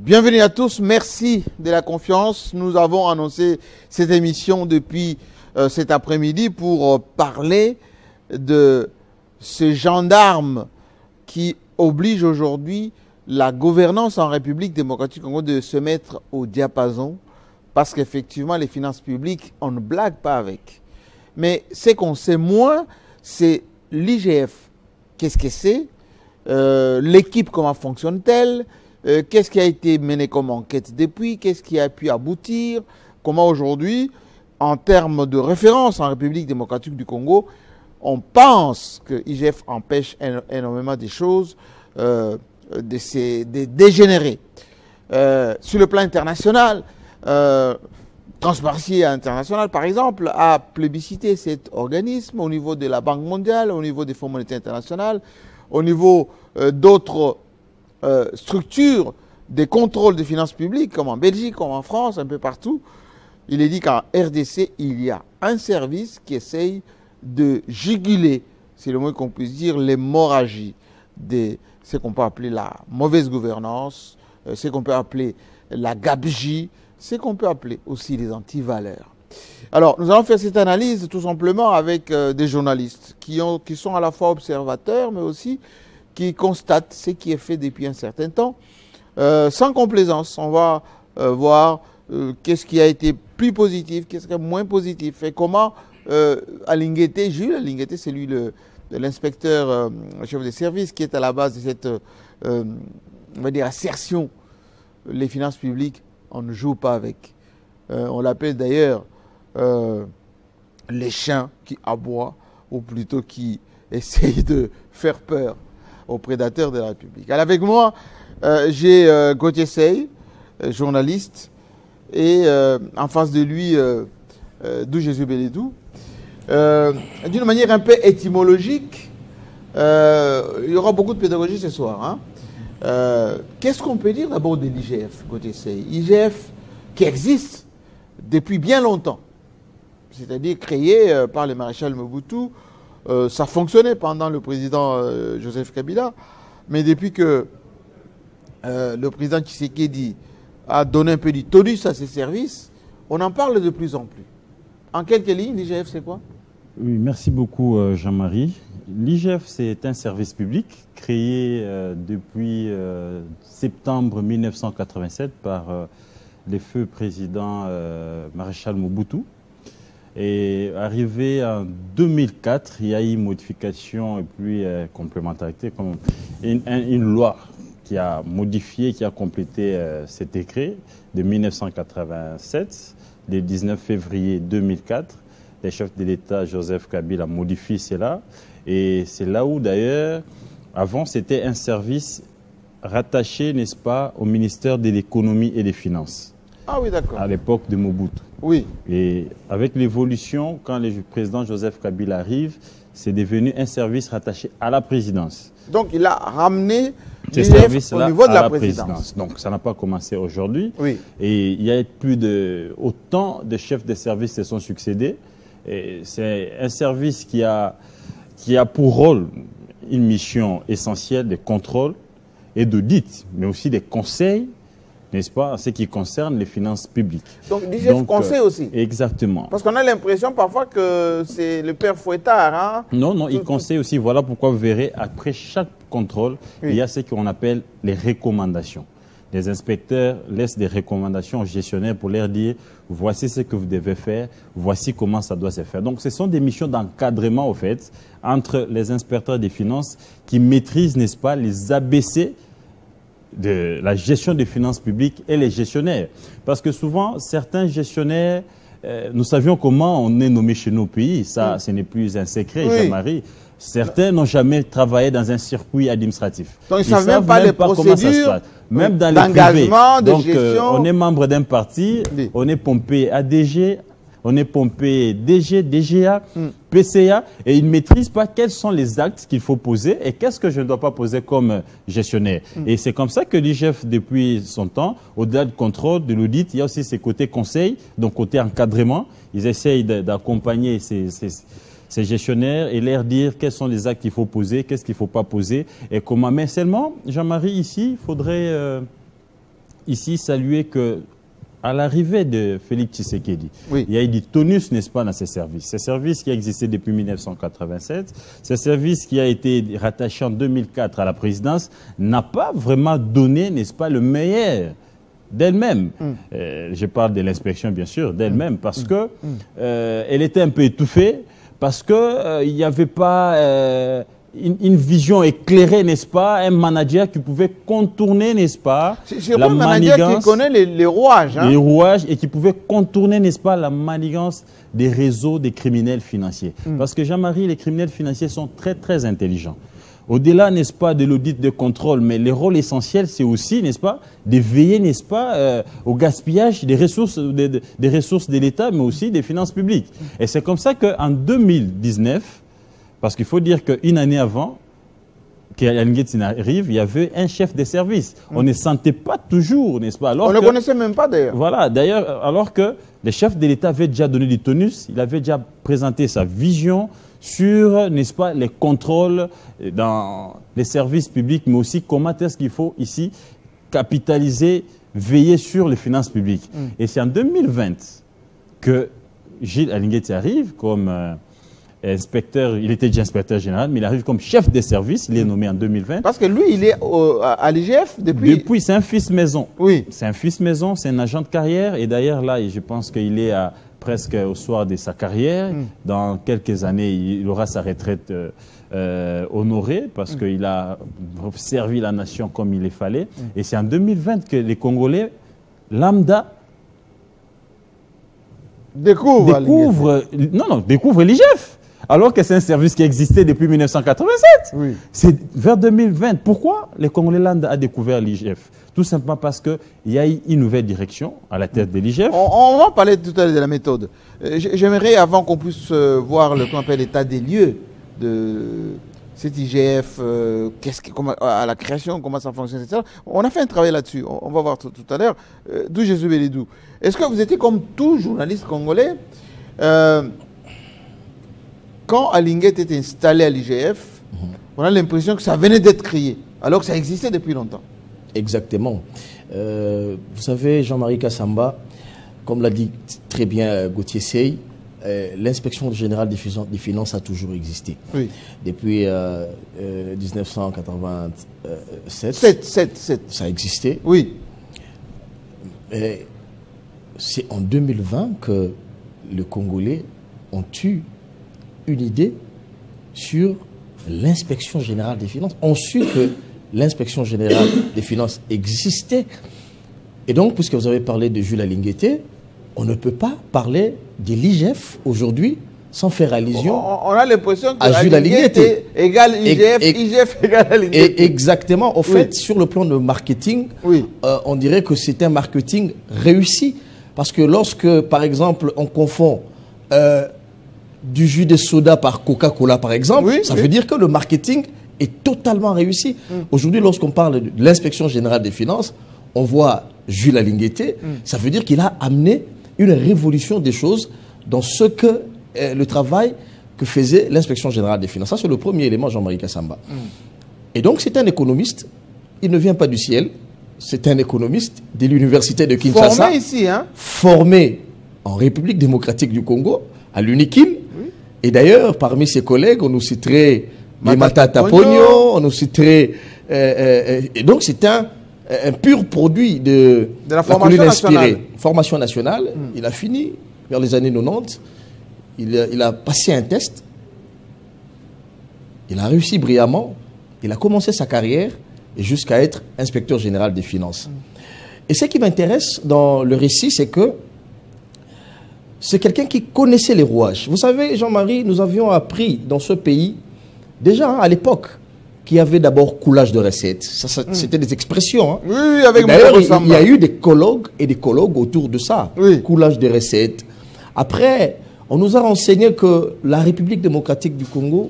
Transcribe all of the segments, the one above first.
Bienvenue à tous, merci de la confiance. Nous avons annoncé cette émission depuis cet après-midi pour parler de ce gendarme qui oblige aujourd'hui la gouvernance en République démocratique du Congo de se mettre au diapason parce qu'effectivement les finances publiques, on ne blague pas avec. Mais ce qu'on sait moins, c'est l'IGF. Qu'est-ce que c'est? L'équipe, comment fonctionne-t-elle? Qu'est-ce qui a été mené comme enquête depuis? Qu'est-ce qui a pu aboutir? Comment aujourd'hui, en termes de référence en République démocratique du Congo, on pense que l'IGF empêche énormément des choses de dégénérer. Sur le plan international, Transparency International, par exemple, a plébiscité cet organisme au niveau de la Banque mondiale, au niveau des Fonds monétaires internationaux, au niveau d'autres structures des contrôles des finances publiques, comme en Belgique, comme en France, un peu partout. Il est dit qu'en RDC, il y a un service qui essaye de juguler, c'est le mot qu'on puisse dire, l'hémorragie de ce qu'on peut appeler la mauvaise gouvernance, ce qu'on peut appeler la gabegie, ce qu'on peut appeler aussi les antivaleurs. Alors, nous allons faire cette analyse tout simplement avec des journalistes qui sont à la fois observateurs, mais aussi qui constatent ce qui est fait depuis un certain temps. Sans complaisance, on va voir qu'est-ce qui a été plus positif, qu'est-ce qui est moins positif, et comment Alinguete, Jules Alinguete, c'est lui l'inspecteur chef des services qui est à la base de cette, on va dire, assertion. Les finances publiques, on ne joue pas avec. On l'appelle d'ailleurs les chiens qui aboient, ou plutôt qui essayent de faire peur aux prédateurs de la République. Alors avec moi, j'ai Gauthier Sey, journaliste, et en face de lui, Dou Jésus Bélédou. D'une manière un peu étymologique, il y aura beaucoup de pédagogie ce soir. Hein. Qu'est-ce qu'on peut dire d'abord de l'IGF, Gauthier Sey? IGF qui existe depuis bien longtemps, c'est-à-dire créé par le maréchal Mobutu. Ça fonctionnait pendant le président Joseph Kabila, mais depuis que le président Tshisekedi a donné un peu du tonus à ses services, on en parle de plus en plus. En quelques lignes, l'IGF, c'est quoi? Oui, merci beaucoup Jean-Marie. L'IGF, c'est un service public créé depuis septembre 1987 par le feu président maréchal Mobutu. Et arrivé en 2004, il y a eu modification et puis complémentarité, comme une loi qui a modifié, qui a complété ce décret de 1987, le 19 février 2004. Le chef de l'État, Joseph Kabila, modifie cela. Et c'est là où, d'ailleurs, avant, c'était un service rattaché, n'est-ce pas, au ministère de l'Économie et des Finances. Ah oui, d'accord. À l'époque de Mobutu. Oui. Et avec l'évolution, quand le président Joseph Kabila arrive, c'est devenu un service rattaché à la présidence. Donc il a ramené ce l'IGF au niveau de la présidence. Donc ça n'a pas commencé aujourd'hui. Oui. Et il y a autant de chefs de service qui se sont succédés. C'est un service qui a pour rôle une mission essentielle de contrôle et d'audit, mais aussi des conseils, n'est-ce pas, en ce qui concerne les finances publiques. Donc l'IGF conseille aussi. Exactement. Parce qu'on a l'impression parfois que c'est le père Fouettard. Hein? Non, il conseille aussi. Voilà pourquoi vous verrez, après chaque contrôle, oui, il y a ce qu'on appelle les recommandations. Les inspecteurs laissent des recommandations aux gestionnaires pour leur dire « voici ce que vous devez faire, voici comment ça doit se faire ». Donc ce sont des missions d'encadrement, au fait, entre les inspecteurs des finances qui maîtrisent, n'est-ce pas, les ABC de la gestion des finances publiques et les gestionnaires. Parce que souvent, certains gestionnaires, nous savions comment on est nommé chez nos pays. Ça, ce n'est plus un secret, oui, Jean-Marie. Certains n'ont jamais travaillé dans un circuit administratif. Donc, ils ne savent même pas les procédures, comment ça se passe. Même dans les privés. Donc, on est membre d'un parti, oui, on est pompé ADG, on est pompé DG, DGA, PCA, et ils ne maîtrisent pas quels sont les actes qu'il faut poser et qu'est-ce que je ne dois pas poser comme gestionnaire. Et c'est comme ça que l'IGF, depuis son temps, au-delà du contrôle, de l'audit, il y a aussi ses côtés conseils, donc côté encadrement. Ils essayent d'accompagner ces gestionnaires et leur dire quels sont les actes qu'il faut poser, qu'est-ce qu'il ne faut pas poser et comment. Mais seulement, Jean-Marie, ici, il faudrait ici saluer que à l'arrivée de Félix Tshisekedi, oui, il y a eu du tonus, n'est-ce pas, dans ces services. Ces services qui a existé depuis 1987, ce service qui a été rattaché en 2004 à la présidence, n'a pas vraiment donné, n'est-ce pas, le meilleur d'elle-même. Je parle de l'inspection, bien sûr, d'elle-même, parce que elle était un peu étouffée, parce qu'il n'y avait pas une vision éclairée, n'est-ce pas, un manager qui pouvait contourner, n'est-ce pas, la manigance, manager qui connaît les rouages. Hein? Les rouages, et qui pouvait contourner, n'est-ce pas, la manigance des réseaux des criminels financiers. Parce que Jean-Marie, les criminels financiers sont très, très intelligents. Au-delà, n'est-ce pas, de l'audit de contrôle, mais le rôle essentiel, c'est aussi, n'est-ce pas, de veiller, n'est-ce pas, au gaspillage des ressources de l'État, mais aussi des finances publiques. Et c'est comme ça qu'en 2019, parce qu'il faut dire qu'une année avant qu'Alain Guettin arrive, il y avait un chef de service. On ne sentait pas toujours, n'est-ce pas? On ne le connaissait même pas d'ailleurs. Voilà, d'ailleurs, alors que le chef de l'État avait déjà donné du tonus, il avait déjà présenté sa vision sur, n'est-ce pas, les contrôles dans les services publics, mais aussi comment est-ce qu'il faut ici capitaliser, veiller sur les finances publiques. Et c'est en 2020 que Gilles Alain Guettin arrive comme inspecteur, il était déjà inspecteur général, mais il arrive comme chef des services, il est nommé en 2020. Parce que lui, il est à l'IGF depuis... Depuis, c'est un fils maison. Oui. C'est un fils maison, c'est un agent de carrière, et d'ailleurs là, je pense qu'il est presque au soir de sa carrière. Dans quelques années, il aura sa retraite honorée, parce qu'il a servi la nation comme il le fallait. Et c'est en 2020 que les Congolais, lambda, découvrent l'IGF. Alors que c'est un service qui existait depuis 1987. Oui. C'est vers 2020. Pourquoi les Congolais lambda a découvert l'IGF? Tout simplement parce qu'il y a eu une nouvelle direction à la tête de l'IGF. On va parler tout à l'heure de la méthode. J'aimerais, avant qu'on puisse voir le qu'on appelle l'état des lieux de cet IGF, à la création, comment ça fonctionne, etc. On a fait un travail là-dessus. On va voir tout à l'heure. D'où Jésus Bélidou. Est-ce que vous étiez comme tout journaliste congolais quand Alain Guettin était installé à l'IGF, on a l'impression que ça venait d'être créé, alors que ça existait depuis longtemps. Exactement. Vous savez, Jean-Marie Kassamba, comme l'a dit très bien Gauthier Sey, l'inspection générale des finances a toujours existé. Oui. Depuis 1987. 7. Ça a existé. Oui. C'est en 2020 que les Congolais ont eu une idée sur l'inspection générale des finances. On su que l'inspection générale des finances existait. Et donc, puisque vous avez parlé de Jules Alain Guettin, on ne peut pas parler de l'IGF aujourd'hui sans faire allusion on a l'impression que à Jules Alain Guettin égale IGF, IGF égale Alain Guettin. Exactement. Au fait, sur le plan de marketing, on dirait que c'est un marketing réussi. Parce que lorsque, par exemple, on confond du jus de soda par Coca-Cola, par exemple, ça veut dire que le marketing est totalement réussi. Aujourd'hui, lorsqu'on parle de l'inspection générale des finances, on voit Jules Alain Guettin, ça veut dire qu'il a amené une révolution des choses dans ce que le travail que faisait l'inspection générale des finances. Ça, c'est le premier élément, Jean-Marie Kassamba. Et donc, c'est un économiste, il ne vient pas du ciel, c'est un économiste de l'université de Kinshasa. Formé ici, hein? Formé en République démocratique du Congo, à l'UNIKIN. Et d'ailleurs, parmi ses collègues, on nous citerait Matata Pogno, on nous citerait... et donc, c'est un pur produit de la formation nationale. Formation nationale. Il a fini vers les années 90. Il a passé un test. Il a réussi brillamment. Il a commencé sa carrière jusqu'à être inspecteur général des finances. Et ce qui m'intéresse dans le récit, c'est que c'est quelqu'un qui connaissait les rouages. Vous savez, Jean-Marie, nous avions appris dans ce pays, déjà à l'époque, qu'il y avait d'abord coulage de recettes. C'était des expressions. Hein. Oui, avec d'ailleurs, il y a eu des colloques et des colloques autour de ça. Oui. Coulage de recettes. Après, on nous a renseigné que la République démocratique du Congo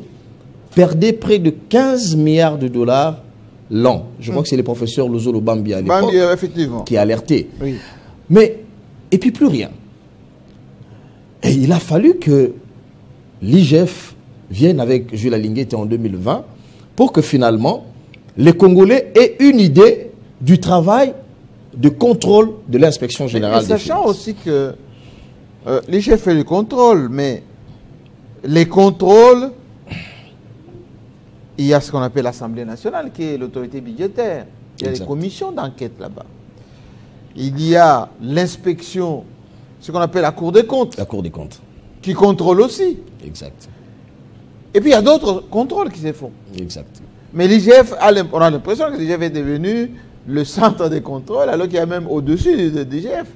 perdait près de 15 milliards de dollars l'an. Je crois que c'est le professeur Lozolo Bambi à l'époque qui a alerté. Oui. Mais, et puis plus rien. Et il a fallu que l'IGF vienne avec Jules Alain Guettin en 2020 pour que finalement les Congolais aient une idée du travail de contrôle de l'inspection générale des finances. Sachant aussi que l'IGF fait le contrôle, mais les contrôles, il y a ce qu'on appelle l'Assemblée nationale, qui est l'autorité budgétaire. Il y a des commissions d'enquête là-bas. Il y a l'inspection, ce qu'on appelle la Cour des comptes. La Cour des comptes. Qui contrôle aussi. Exact. Et puis il y a d'autres contrôles qui se font. Exact. Mais l'IGF, on a l'impression que l'IGF est devenu le centre des contrôles, alors qu'il y a même au-dessus de l'IGF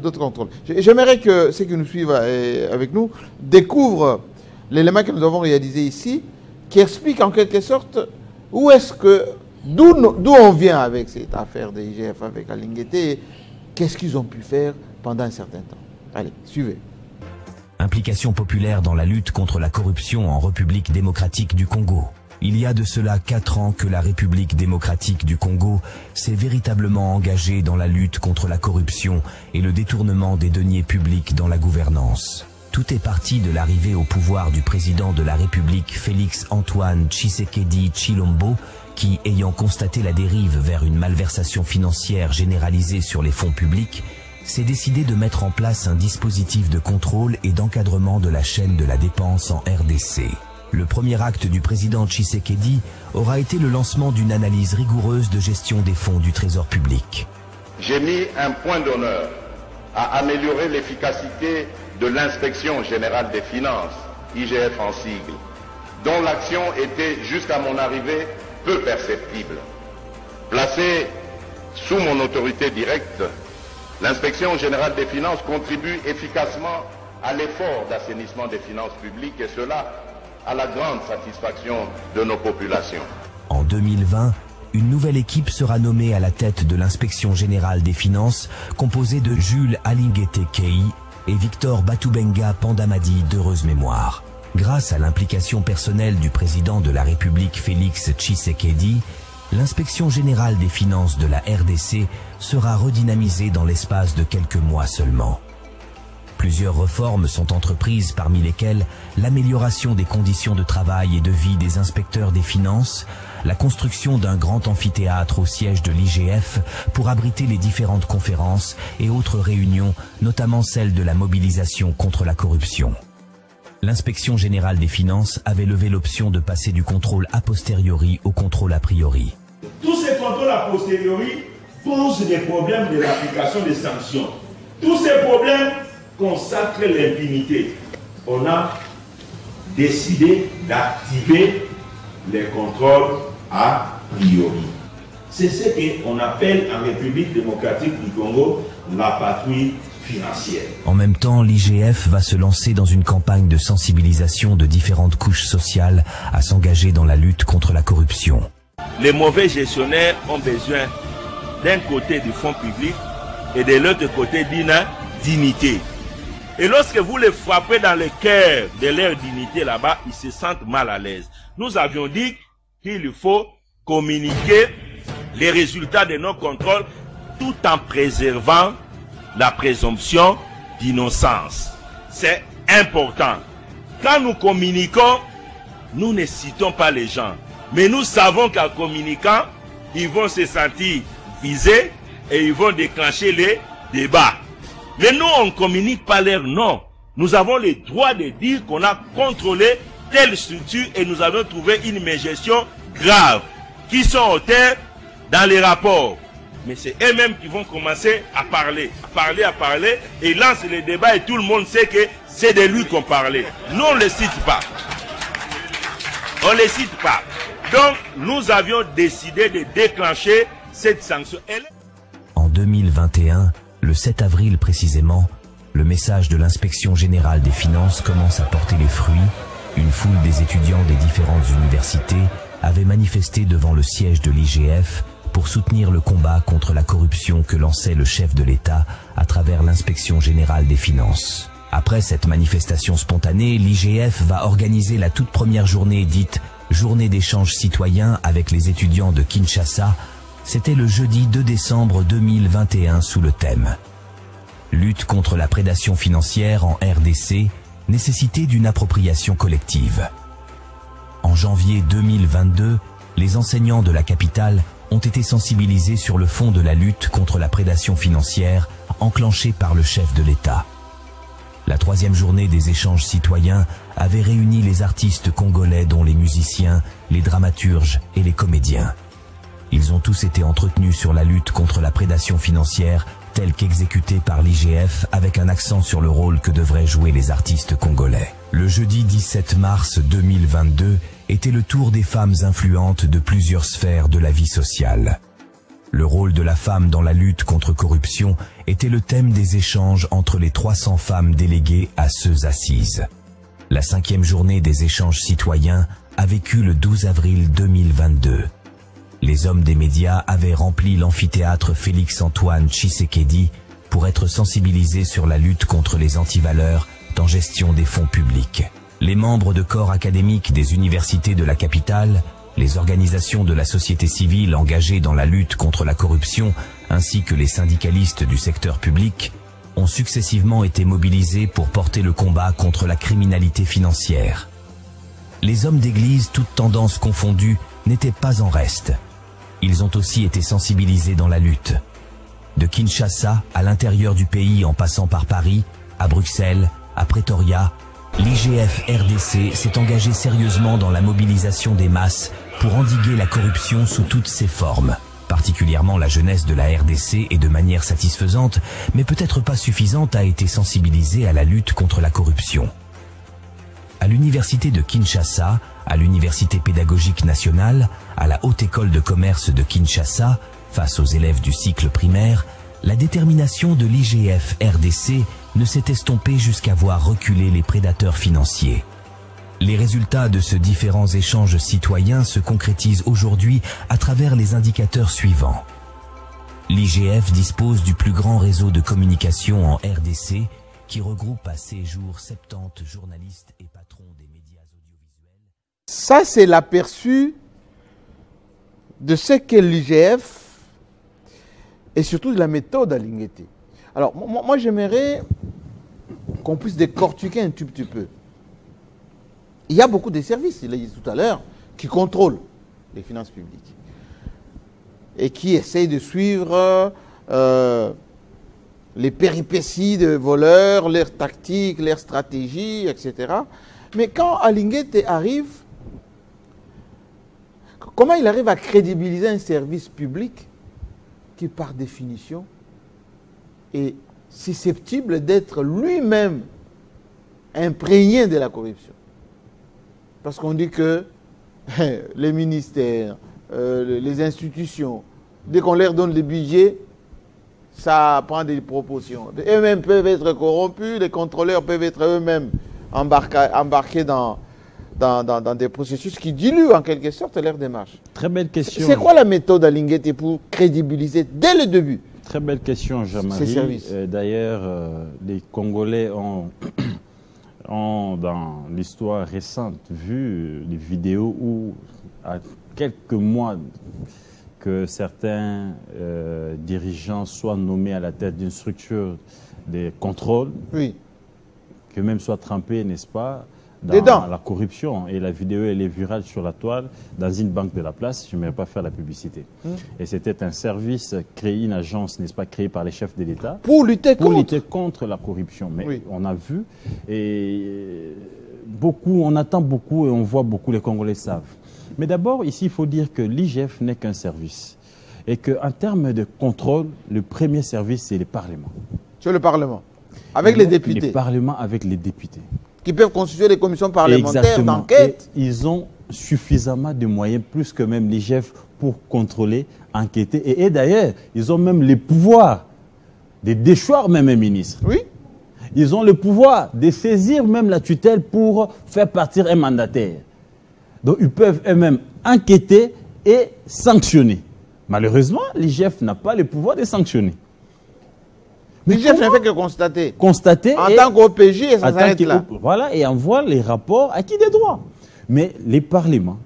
d'autres contrôles. J'aimerais que ceux qui nous suivent avec nous découvrent l'élément que nous avons réalisé ici, qui explique en quelque sorte où est-ce que, d'où on vient avec cette affaire de l'IGF, avec Alinguete, qu'est-ce qu'ils ont pu faire pendant un certain temps. Allez, suivez. Implication populaire dans la lutte contre la corruption en République démocratique du Congo. Il y a de cela 4 ans que la République démocratique du Congo s'est véritablement engagée dans la lutte contre la corruption et le détournement des deniers publics dans la gouvernance. Tout est parti de l'arrivée au pouvoir du président de la République Félix Antoine Tshisekedi Tshilombo, qui, ayant constaté la dérive vers une malversation financière généralisée sur les fonds publics, s'est décidé de mettre en place un dispositif de contrôle et d'encadrement de la chaîne de la dépense en RDC. Le premier acte du président Tshisekedi aura été le lancement d'une analyse rigoureuse de gestion des fonds du Trésor public. J'ai mis un point d'honneur à améliorer l'efficacité de l'inspection générale des finances, IGF en sigle, dont l'action était, jusqu'à mon arrivée, peu perceptible. Placée sous mon autorité directe, l'inspection générale des finances contribue efficacement à l'effort d'assainissement des finances publiques et cela à la grande satisfaction de nos populations. En 2020, une nouvelle équipe sera nommée à la tête de l'inspection générale des finances, composée de Jules Alinguete Kei et Victor Batoubenga Pandamadi d'heureuse mémoire. Grâce à l'implication personnelle du président de la République Félix Tshisekedi, l'inspection générale des finances de la RDC sera redynamisée dans l'espace de quelques mois seulement. Plusieurs réformes sont entreprises, parmi lesquelles l'amélioration des conditions de travail et de vie des inspecteurs des finances, la construction d'un grand amphithéâtre au siège de l'IGF pour abriter les différentes conférences et autres réunions, notamment celle de la mobilisation contre la corruption. L'inspection générale des finances avait levé l'option de passer du contrôle a posteriori au contrôle a priori. Tous ces contrôles a posteriori posent des problèmes de l'application des sanctions. Tous ces problèmes consacrent l'impunité. On a décidé d'activer les contrôles a priori. C'est ce qu'on appelle en République démocratique du Congo la patrouille financière. En même temps, l'IGF va se lancer dans une campagne de sensibilisation de différentes couches sociales à s'engager dans la lutte contre la corruption. Les mauvais gestionnaires ont besoin d'un côté du fonds public et de l'autre côté d'une dignité. Et lorsque vous les frappez dans le cœur de leur dignité là-bas, ils se sentent mal à l'aise. Nous avions dit qu'il faut communiquer les résultats de nos contrôles tout en préservant la présomption d'innocence. C'est important. Quand nous communiquons, nous ne citons pas les gens. Mais nous savons qu'en communiquant, ils vont se sentir visés et ils vont déclencher les débats. Mais nous, on ne communique pas leur nom. Nous avons le droit de dire qu'on a contrôlé telle structure et nous avons trouvé une mégestion grave qui sont au terre dans les rapports. Mais c'est eux-mêmes qui vont commencer à parler, et ils lancent les débats et tout le monde sait que c'est de lui qu'on parlait. Nous, on ne les cite pas. On ne les cite pas. Donc, nous avions décidé de déclencher cette sanction. En 2021, le 7 avril précisément, le message de l'inspection générale des finances commence à porter les fruits. Une foule des étudiants des différentes universités avait manifesté devant le siège de l'IGF pour soutenir le combat contre la corruption que lançait le chef de l'État à travers l'inspection générale des finances. Après cette manifestation spontanée, l'IGF va organiser la toute première journée dite « Journée d'échange citoyen » avec les étudiants de Kinshasa. C'était le jeudi 2 décembre 2021 sous le thème « Lutte contre la prédation financière en RDC, nécessité d'une appropriation collective ». En janvier 2022, les enseignants de la capitale ont été sensibilisés sur le fond de la lutte contre la prédation financière enclenchée par le chef de l'État. La troisième journée des échanges citoyens avait réuni les artistes congolais dont les musiciens, les dramaturges et les comédiens. Ils ont tous été entretenus sur la lutte contre la prédation financière telle qu'exécutée par l'IGF avec un accent sur le rôle que devraient jouer les artistes congolais. Le jeudi 17 mars 2022 était le tour des femmes influentes de plusieurs sphères de la vie sociale. Le rôle de la femme dans la lutte contre corruption était le thème des échanges entre les 300 femmes déléguées à ceux assises. La 5e journée des échanges citoyens a vécu le 12 avril 2022. Les hommes des médias avaient rempli l'amphithéâtre Félix-Antoine Tshisekedi pour être sensibilisés sur la lutte contre les antivaleurs dans gestion des fonds publics. Les membres de corps académiques des universités de la capitale, les organisations de la société civile engagées dans la lutte contre la corruption, ainsi que les syndicalistes du secteur public, ont successivement été mobilisés pour porter le combat contre la criminalité financière. Les hommes d'église, toutes tendances confondues, n'étaient pas en reste. Ils ont aussi été sensibilisés dans la lutte. De Kinshasa à l'intérieur du pays en passant par Paris, à Bruxelles, à Pretoria, l'IGF RDC s'est engagé sérieusement dans la mobilisation des masses pour endiguer la corruption sous toutes ses formes. Particulièrement la jeunesse de la RDC et de manière satisfaisante, mais peut-être pas suffisante, a été sensibilisée à la lutte contre la corruption. À l'université de Kinshasa, à l'université pédagogique nationale, à la haute école de commerce de Kinshasa, face aux élèves du cycle primaire, la détermination de l'IGF RDC ne s'est estompée jusqu'à voir reculer les prédateurs financiers. Les résultats de ces différents échanges citoyens se concrétisent aujourd'hui à travers les indicateurs suivants. L'IGF dispose du plus grand réseau de communication en RDC qui regroupe à ses jours 70 journalistes et patrons des médias audiovisuels. Ça, c'est l'aperçu de ce qu'est l'IGF et surtout de la méthode Aling Guetté. Alors, moi j'aimerais qu'on puisse décortiquer un tout petit peu. Il y a beaucoup de services, il l'a dit tout à l'heure, qui contrôlent les finances publiques et qui essayent de suivre les péripéties de voleurs, leurs tactiques, leurs stratégies, etc. Mais quand Aling Guetté arrive, comment il arrive à crédibiliser un service public qui, par définition, est susceptible d'être lui-même imprégné de la corruption? Parce qu'on dit que les ministères, les institutions, dès qu'on leur donne le budget, ça prend des proportions. Eux-mêmes peuvent être corrompus, les contrôleurs peuvent être eux-mêmes embarqués dans des processus qui diluent en quelque sorte leur démarche. Très belle question. C'est quoi la méthode Aling Guetté pour crédibiliser dès le début? Très belle question, Jean-Marie. D'ailleurs, les Congolais ont dans l'histoire récente vu des vidéos où, à quelques mois que certains dirigeants soient nommés à la tête d'une structure de contrôle, oui, que même soient trempés, n'est-ce pas, dans la corruption. Et la vidéo, elle est virale sur la toile, dans une banque de la place. Je n'aimerais pas faire la publicité. Et c'était un service créé, une agence, n'est-ce pas, créée par les chefs de l'État. Pour lutter contre la corruption. Mais oui, on a vu, et beaucoup, on attend beaucoup et on voit beaucoup, les Congolais savent. Mais d'abord, ici, il faut dire que l'IGF n'est qu'un service. Et qu'en termes de contrôle, le premier service, c'est le Parlement. C'est le Parlement. Avec les députés. Le Parlement avec les députés. Qui peuvent constituer des commissions parlementaires d'enquête. Ils ont suffisamment de moyens, plus que même l'IGF, pour contrôler, enquêter. Et d'ailleurs, ils ont même le pouvoir de déchoir même un ministre. Oui. Ils ont le pouvoir de saisir même la tutelle pour faire partir un mandataire. Donc ils peuvent eux-mêmes enquêter et sanctionner. Malheureusement, l'IGF n'a pas le pouvoir de sanctionner. L'IGF n'a fait que constater. Constater. En tant qu'OPJ, et ça s'arrête là. Voilà, et envoie les rapports acquis des droits. Mais les parlements,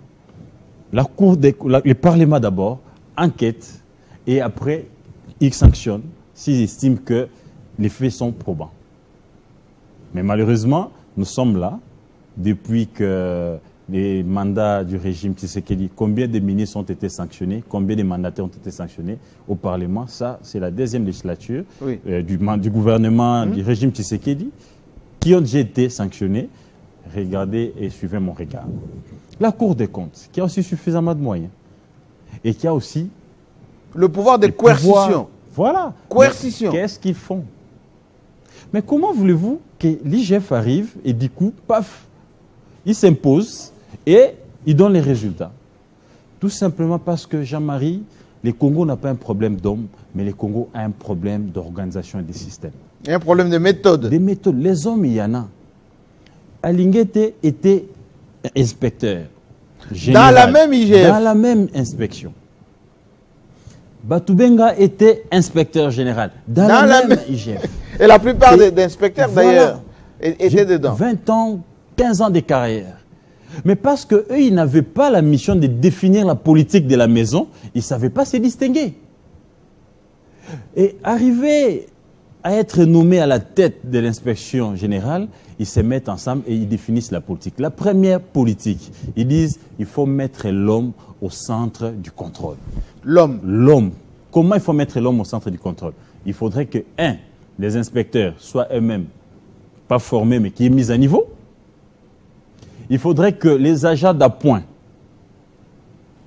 les parlements d'abord, enquêtent et après, ils sanctionnent s'ils estiment que les faits sont probants. Mais malheureusement, nous sommes là depuis que les mandats du régime Tshisekedi, combien de ministres ont été sanctionnés, combien de mandataires ont été sanctionnés au Parlement. Ça, c'est la deuxième législature du gouvernement du régime Tshisekedi qui ont déjà été sanctionnés. Regardez et suivez mon regard. La Cour des comptes, qui a aussi suffisamment de moyens et qui a aussi le pouvoir de coercition. Voilà. Coercition. Qu'est-ce qu'ils font? Mais comment voulez-vous que l'IGF arrive et du coup, paf, il s'impose et il donne les résultats? Tout simplement parce que, Jean-Marie, le Congo n'a pas un problème d'hommes, mais le Congo a un problème d'organisation et de système. Il y a un problème de méthode. Des méthodes. Les hommes, il y en a. Alinguete était inspecteur général. Dans la même IGF. Dans la même inspection. Batoubenga était inspecteur général. Dans la même IGF. Et la plupart des inspecteurs, d'ailleurs, étaient dedans. 20 ans, 15 ans de carrière. Mais parce qu'eux, ils n'avaient pas la mission de définir la politique de la maison, ils ne savaient pas se distinguer. Et arriver à être nommé à la tête de l'inspection générale, ils se mettent ensemble et ils définissent la politique. La première politique, ils disent qu'il faut mettre l'homme au centre du contrôle. L'homme. L'homme. Comment il faut mettre l'homme au centre du contrôle? Il faudrait que, les inspecteurs soient eux-mêmes pas formés, mais qui est mis à niveau. Il faudrait que les agents d'appoint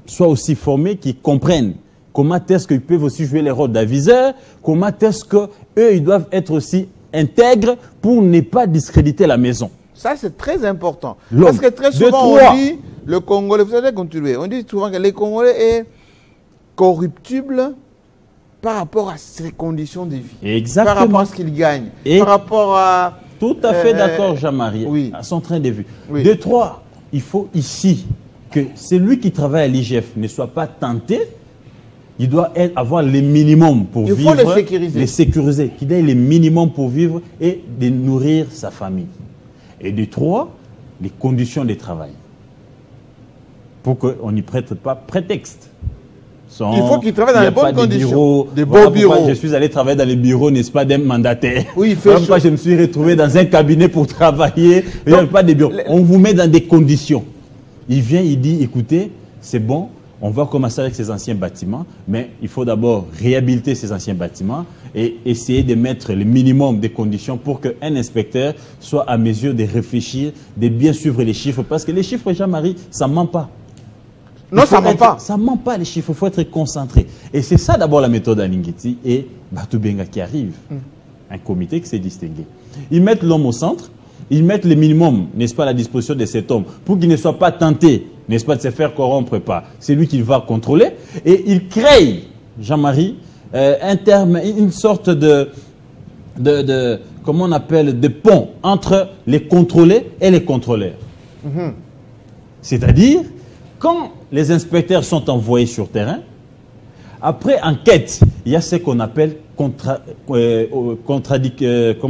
soient aussi formés, qui comprennent comment est-ce qu'ils peuvent aussi jouer les rôles d'aviseurs, comment est-ce qu'eux, ils doivent être aussi intègres pour ne pas discréditer la maison. Ça, c'est très important. Parce que très souvent, on dit, le Congolais, vous savez continuer, on dit souvent que le Congolais est corruptible par rapport à ses conditions de vie. Exactement. Par rapport à ce qu'il gagne. Par rapport à... Tout à fait d'accord, Jean-Marie, à son train de vue. De trois, il faut ici que celui qui travaille à l'IGF ne soit pas tenté. Il doit avoir les minimums pour vivre. Il faut les sécuriser. Les sécuriser. Qu'il ait les minimums pour vivre et de nourrir sa famille. Et de trois, les conditions de travail. Pour qu'on n'y prête pas prétexte. Il faut qu'il travaille dans les bonnes conditions. Des beaux bureaux. Je suis allé travailler dans les bureaux, n'est-ce pas, d'un mandataire. Oui, il fait chaud. Je me suis retrouvé dans un cabinet pour travailler. Il n'y a pas de bureaux. On vous met dans des conditions. Il vient, il dit, écoutez, c'est bon, on va commencer avec ces anciens bâtiments, mais il faut d'abord réhabiliter ces anciens bâtiments et essayer de mettre le minimum de conditions pour qu'un inspecteur soit à mesure de réfléchir, de bien suivre les chiffres. Parce que les chiffres, Jean-Marie, ça ne ment pas. Non, ça ne ment pas. Ça ne ment pas, les chiffres. Il faut être concentré. Et c'est ça d'abord la méthode Alinguete et Batoubenga qui arrive. Un comité qui s'est distingué. Ils mettent l'homme au centre. Ils mettent le minimum, n'est-ce pas, à la disposition de cet homme pour qu'il ne soit pas tenté, n'est-ce pas, de se faire corrompre par. C'est lui qui va contrôler. Et ils créent, Jean-Marie, une sorte de comment on appelle, de pont entre les contrôlés et les contrôleurs. C'est-à-dire, quand les inspecteurs sont envoyés sur terrain, après enquête, il y a ce qu'on appelle comment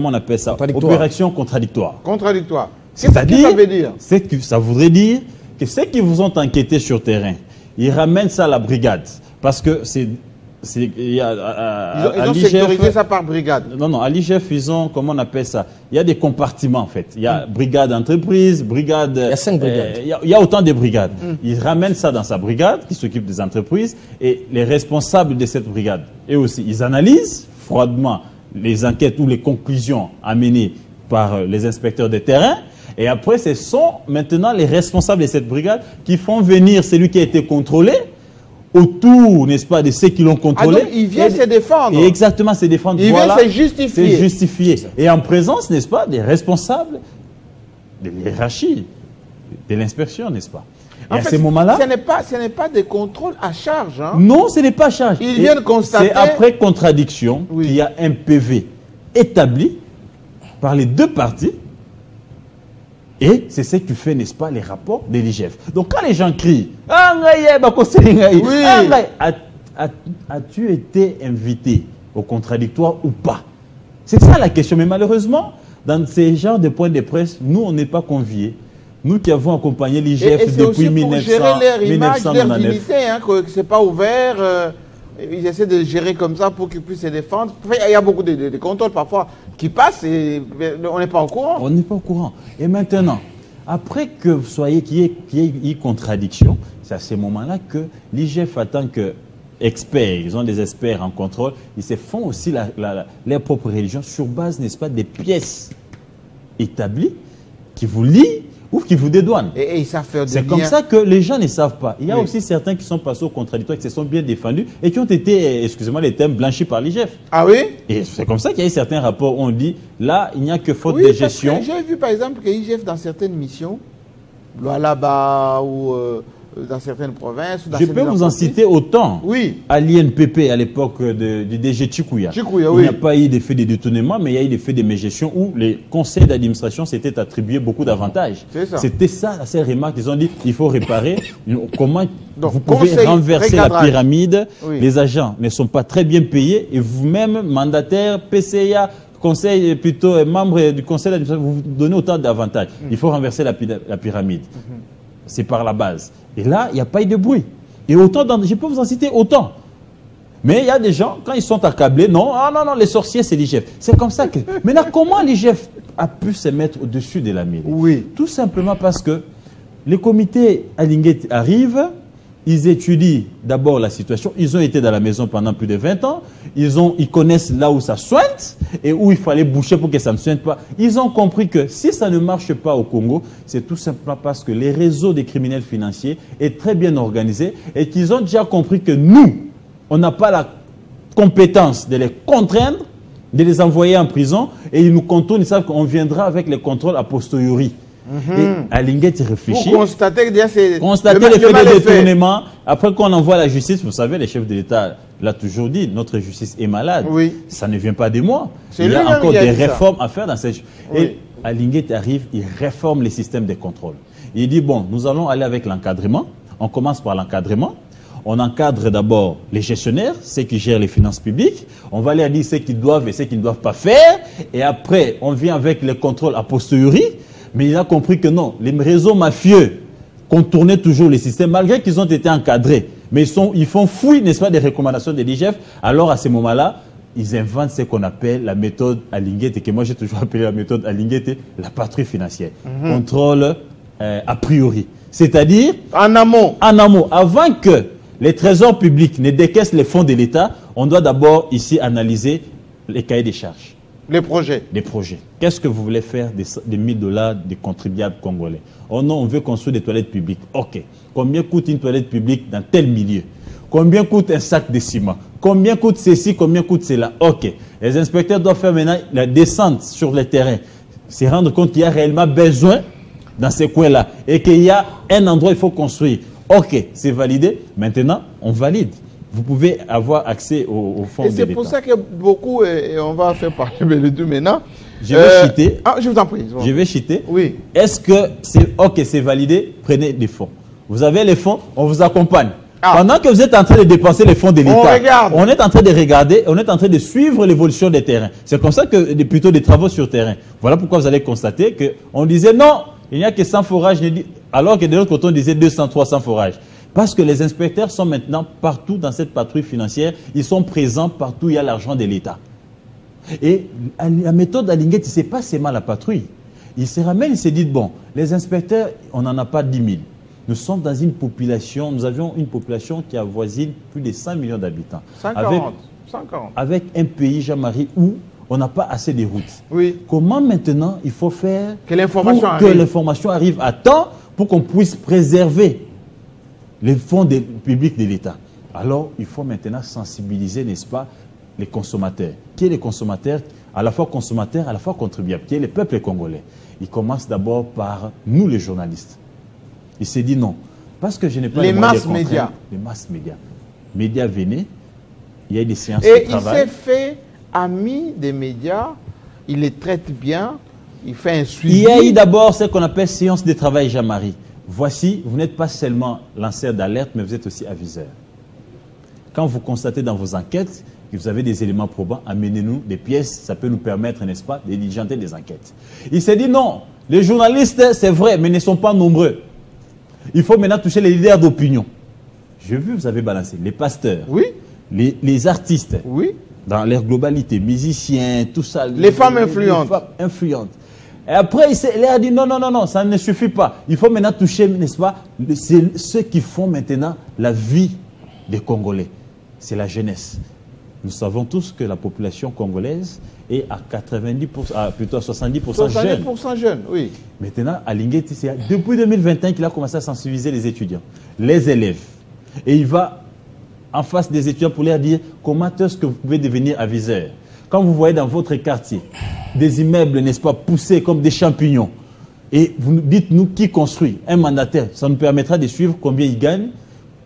on appelle ça? Opération contradictoire. Contradictoire. C'est-à-dire, ça veut dire? Ça voudrait dire que ceux qui vous ont enquêté sur terrain, ils ramènent ça à la brigade. Parce que ils ont sécurisé ça par brigade. Non, à l'IGF, ils ont, comment on appelle ça? Il y a des compartiments, en fait. Il y a brigade entreprise, brigade... Il y a 5 brigades. Il y a autant de brigades. Ils ramènent ça dans sa brigade, qui s'occupe des entreprises, et les responsables de cette brigade, eux aussi, ils analysent froidement les enquêtes ou les conclusions amenées par les inspecteurs de terrain, et après, ce sont maintenant les responsables de cette brigade qui font venir celui qui a été contrôlé, autour, n'est-ce pas, de ceux qui l'ont contrôlé. Ah donc, il vient se défendre. Et exactement, se défendre. Il vient se justifier. C'est justifié. Et en présence, n'est-ce pas, des responsables de l'hiérarchie, de l'inspection, n'est-ce pas. Et en à fait, ces moments-là... Ce n'est pas des contrôles à charge. Hein. Non, ce n'est pas à charge. Ils viennent constater... C'est après contradiction qu'il y a un PV établi par les deux parties. Et c'est ce qui fait, n'est-ce pas, les rapports de l'IGF. Donc quand les gens crient, as-tu été invité au contradictoire ou pas? C'est ça la question. Mais malheureusement, dans ces genres de points de presse, nous, on n'est pas conviés. Nous qui avons accompagné l'IGF depuis 1900. Pour gérer leur image, leur dignité, hein, que ce n'est pas ouvert. Ils essaient de gérer comme ça pour qu'ils puissent se défendre. Il y a beaucoup de contrôles parfois qui passent et on n'est pas au courant. On n'est pas au courant. Et maintenant, Après que vous soyez, qu'il y ait une contradiction, c'est à ce moment-là que l'IGF attend que experts, ils ont des experts en contrôle, ils se font aussi leur propre religion sur base, n'est-ce pas, des pièces établies qui vous lient ou qui vous dédouanent. Et ils savent faire des liens. C'est comme ça que les gens ne savent pas. Il y a aussi certains qui sont passés au contradictoire, qui se sont bien défendus et qui ont été, excusez-moi les termes, blanchis par l'IGF. Ah oui? Et c'est comme ça qu'il y a eu certains rapports où on dit, là, il n'y a que faute de gestion. J'ai vu par exemple que l'IGF, dans certaines missions, là-bas ou dans certaines provinces... Dans je peux vous en citer autant. Oui. À l'INPP, à l'époque du DG Chikouya. Chikouya, il n'y a pas eu d'effet de détournement, mais il y a eu d'effet de mégestion où les conseils d'administration s'étaient attribués beaucoup d'avantages. C'était ça la seule remarque. Ils ont dit, il faut réparer. Comment vous pouvez renverser la pyramide. Les agents ne sont pas très bien payés et vous-même, mandataire, PCA, conseil, plutôt membre du conseil d'administration, vous donnez autant d'avantages. Il faut renverser la pyramide. C'est par la base. Et là, il n'y a pas eu de bruit. Et autant, je peux vous en citer autant. Mais il y a des gens, quand ils sont accablés, non, les sorciers, c'est l'IGF. C'est comme ça que... Maintenant, comment l'IGF a pu se mettre au-dessus de la mairie? Oui. Tout simplement parce que les comités Alinguet arrivent, ils étudient d'abord la situation. Ils ont été dans la maison pendant plus de 20 ans. Ils connaissent là où ça sointe et où il fallait boucher pour que ça ne sointe pas. Ils ont compris que si ça ne marche pas au Congo, c'est tout simplement parce que les réseaux des criminels financiers est très bien organisés et qu'ils ont déjà compris que nous, on n'a pas la compétence de les contraindre, de les envoyer en prison et ils nous contournent, ils savent qu'on viendra avec les contrôles a posteriori. Et Alinguet réfléchit. Vous constatez que c'est l'effet de détournement. Après qu'on envoie la justice, vous savez, le chef de l'État l'a toujours dit, notre justice est malade. Oui. Ça ne vient pas de moi. Il y a encore des réformes à faire dans cette... Et Alinguet arrive, il réforme les systèmes de contrôle. Il dit, bon, nous allons aller avec l'encadrement. On commence par l'encadrement. On encadre d'abord les gestionnaires, ceux qui gèrent les finances publiques. On va aller dire ce qu'ils doivent et ce qu'ils ne doivent pas faire. Et après, on vient avec les contrôles a posteriori. Mais il a compris que non, les réseaux mafieux contournaient toujours les systèmes, malgré qu'ils ont été encadrés. Mais ils font fouille, n'est-ce pas, des recommandations de l'IGF. Alors, à ce moment-là, ils inventent ce qu'on appelle la méthode Alinguet, que moi j'ai toujours appelé la méthode Alinguet, la patrouille financière. Contrôle a priori. C'est-à-dire... En amont. En amont. Avant que les trésors publics ne décaissent les fonds de l'État, on doit d'abord ici analyser les cahiers des charges. Les projets. Les projets. Qu'est-ce que vous voulez faire des $1000 des contribuables congolais? Oh non, on veut construire des toilettes publiques. Ok. Combien coûte une toilette publique dans tel milieu? Combien coûte un sac de ciment? Combien coûte ceci? Combien coûte cela? Ok. Les inspecteurs doivent faire maintenant la descente sur le terrain. Se rendre compte qu'il y a réellement besoin dans ces coins-là. Et qu'il y a un endroit où il faut construire. Ok, c'est validé. Maintenant, on valide. Vous pouvez avoir accès au fonds de l'État. Et c'est pour ça que beaucoup, et on va faire parler de tout maintenant. Je vais chiter. Ah, je vous en prie. Je vais chiter. Oui. Est-ce que c'est OK, c'est validé? Prenez des fonds. Vous avez les fonds, on vous accompagne. Pendant que vous êtes en train de dépenser les fonds de l'État, on est en train de regarder, on est en train de suivre l'évolution des terrains. C'est comme ça que plutôt des travaux sur terrain. Voilà pourquoi vous allez constater qu'on disait non, il n'y a que 100 forages, alors que de l'autre côté on disait 200, 300 forages. Parce que les inspecteurs sont maintenant partout dans cette patrouille financière. Ils sont présents partout où il y a l'argent de l'État. Et la méthode d'Alinguet, ce n'est pas seulement la patrouille. Il se ramène, il se dit, bon, les inspecteurs, on n'en a pas 10 000. Nous sommes dans une population, nous avions une population qui avoisine plus de 100 millions d'habitants. 140. Avec un pays, Jean-Marie, où on n'a pas assez de routes. Oui. Comment maintenant il faut faire que l'information arrive à temps pour qu'on puisse préserver les fonds publics de l'État? Alors, il faut maintenant sensibiliser, n'est-ce pas, les consommateurs. Qui est les consommateurs? À la fois consommateurs, à la fois contribuables. Qui est le peuple congolais? Il commence d'abord par nous, les journalistes. Il s'est dit non. Parce que je n'ai pas les masses médias. Les masses médias. Médias venaient, il y a eu des séances de travail. Et il s'est fait ami des médias, il les traite bien, il fait un suivi. Il y a eu d'abord ce qu'on appelle séance de travail, Jean-Marie. Voici, vous n'êtes pas seulement lanceur d'alerte, mais vous êtes aussi aviseur. Quand vous constatez dans vos enquêtes que vous avez des éléments probants, amenez-nous des pièces, ça peut nous permettre, n'est-ce pas, de diligenter des enquêtes. Il s'est dit non, les journalistes, c'est vrai, mais ne sont pas nombreux. Il faut maintenant toucher les leaders d'opinion. J'ai vu, vous avez balancé les pasteurs, oui, les artistes, oui, dans leur globalité, musiciens, tout ça. Les femmes influentes. Les femmes influentes. Et après, il a dit non, non, non, non, ça ne suffit pas. Il faut maintenant toucher, n'est-ce pas, ceux qui font maintenant la vie des Congolais. C'est la jeunesse. Nous savons tous que la population congolaise est à 90%, plutôt à 70% jeune. 70% jeune, oui. Maintenant, à Linguetti, c'est depuis 2021 qu'il a commencé à sensibiliser les étudiants, les élèves. Et il va en face des étudiants pour leur dire comment est-ce que vous pouvez devenir aviseur. Quand vous voyez dans votre quartier des immeubles, n'est-ce pas, poussés comme des champignons, et vous dites-nous qui construit, un mandataire, ça nous permettra de suivre combien il gagne,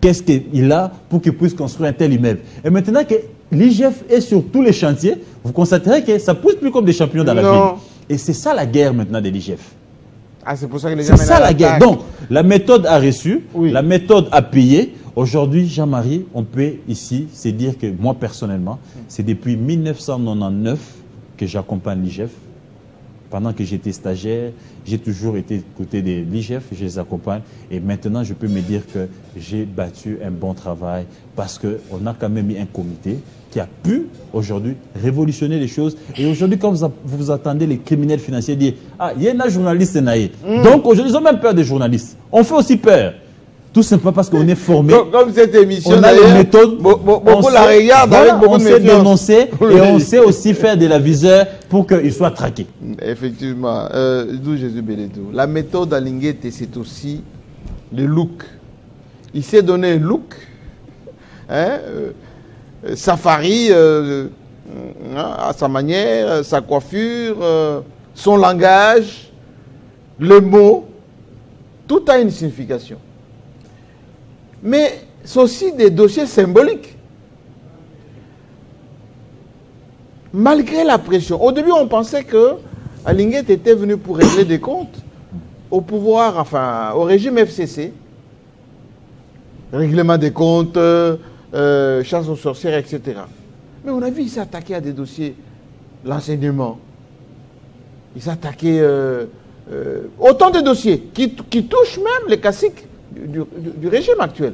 qu'est-ce qu'il a pour qu'il puisse construire un tel immeuble. Et maintenant que l'IGF est sur tous les chantiers, vous constaterez que ça ne pousse plus comme des champignons dans la ville. Et c'est ça la guerre maintenant de l'IGF. Ah, c'est pour ça que les gens... C'est ça la guerre. Donc, la méthode a reçu, la méthode a payé. Aujourd'hui, Jean-Marie, on peut ici se dire que moi, personnellement, c'est depuis 1999 que j'accompagne l'IGF. Pendant que j'étais stagiaire, j'ai toujours été côté de l'IGF, je les accompagne. Et maintenant, je peux me dire que j'ai battu un bon travail parce qu'on a quand même mis un comité qui a pu, aujourd'hui, révolutionner les choses. Et aujourd'hui, quand vous attendez les criminels financiers dire « Ah, il y a un journaliste naïf. Donc, aujourd'hui, ils ont même peur des journalistes. On fait aussi peur. Tout simplement parce qu'on est formé. Comme cette émission, on a les méthodes. Beaucoup la regardent avec beaucoup de méfiance. On sait dénoncer et on sait aussi faire de la viseur pour qu'il soit traqué. Effectivement. D'où Jésus Bélédou. La méthode à Linguetti, c'est aussi le look. Il s'est donné un look. Hein, safari, à sa manière, sa coiffure, son langage, le mot. Tout a une signification. Mais c'est aussi des dossiers symboliques. Malgré la pression. Au début, on pensait que Linguetti était venu pour régler des comptes au pouvoir, enfin, au régime FCC. Règlement des comptes, chasse aux sorcières, etc. Mais on a vu, il s'est attaqué à des dossiers, l'enseignement. Il s'est attaqué autant de dossiers qui touchent même les classiques du régime actuel.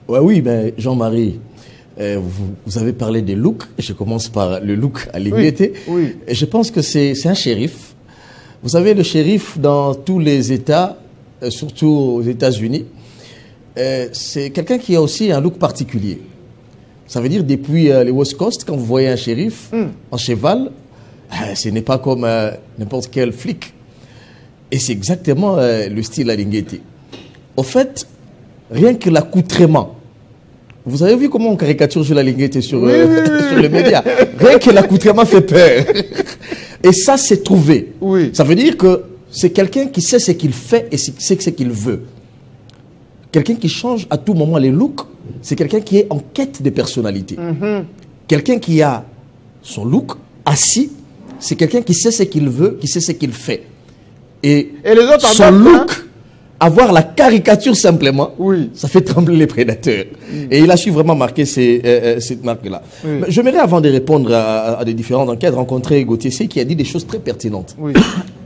Ouais, oui, ben Jean-Marie, vous avez parlé des looks. Je commence par le look à Linguetti. Oui. Et je pense que c'est un shérif. Vous savez, le shérif dans tous les États, surtout aux États-Unis, c'est quelqu'un qui a aussi un look particulier. Ça veut dire depuis les West Coast, quand vous voyez un shérif en cheval, ce n'est pas comme n'importe quel flic. Et c'est exactement le style à Linguetti. Au fait, rien que l'accoutrement. Vous avez vu comment on caricature sur la Linguetti sur les médias. Rien que l'accoutrement fait peur. Et ça, c'est trouvé. Oui. Ça veut dire que c'est quelqu'un qui sait ce qu'il fait et sait ce qu'il veut. Quelqu'un qui change à tout moment les looks, c'est quelqu'un qui est en quête de personnalité. Quelqu'un qui a son look assis, c'est quelqu'un qui sait ce qu'il veut, qui sait ce qu'il fait. Et les autres son look, avoir la caricature simplement, ça fait trembler les prédateurs. Et il a su vraiment marquer cette marque-là. J'aimerais, avant de répondre à des différentes enquêtes, rencontrer Gauthier C qui a dit des choses très pertinentes.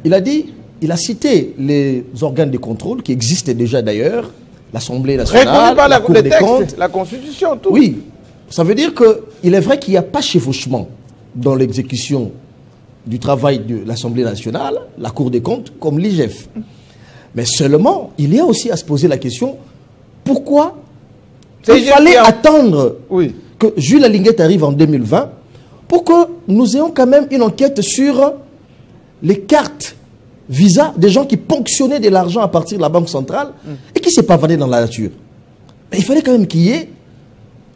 Il a cité les organes de contrôle qui existent déjà d'ailleurs, l'Assemblée nationale, la Cour des comptes, la Constitution, tout. Oui, ça veut dire qu'il est vrai qu'il n'y a pas chevauchement dans l'exécution du travail de l'Assemblée nationale, la Cour des comptes, comme l'IGF. Mais seulement, il y a aussi à se poser la question, pourquoi il fallait attendre que Jules Linguetti arrive en 2020 pour que nous ayons quand même une enquête sur les cartes Visa des gens qui ponctionnaient de l'argent à partir de la Banque centrale et qui s'est pavané dans la nature. Mais il fallait quand même qu'il y ait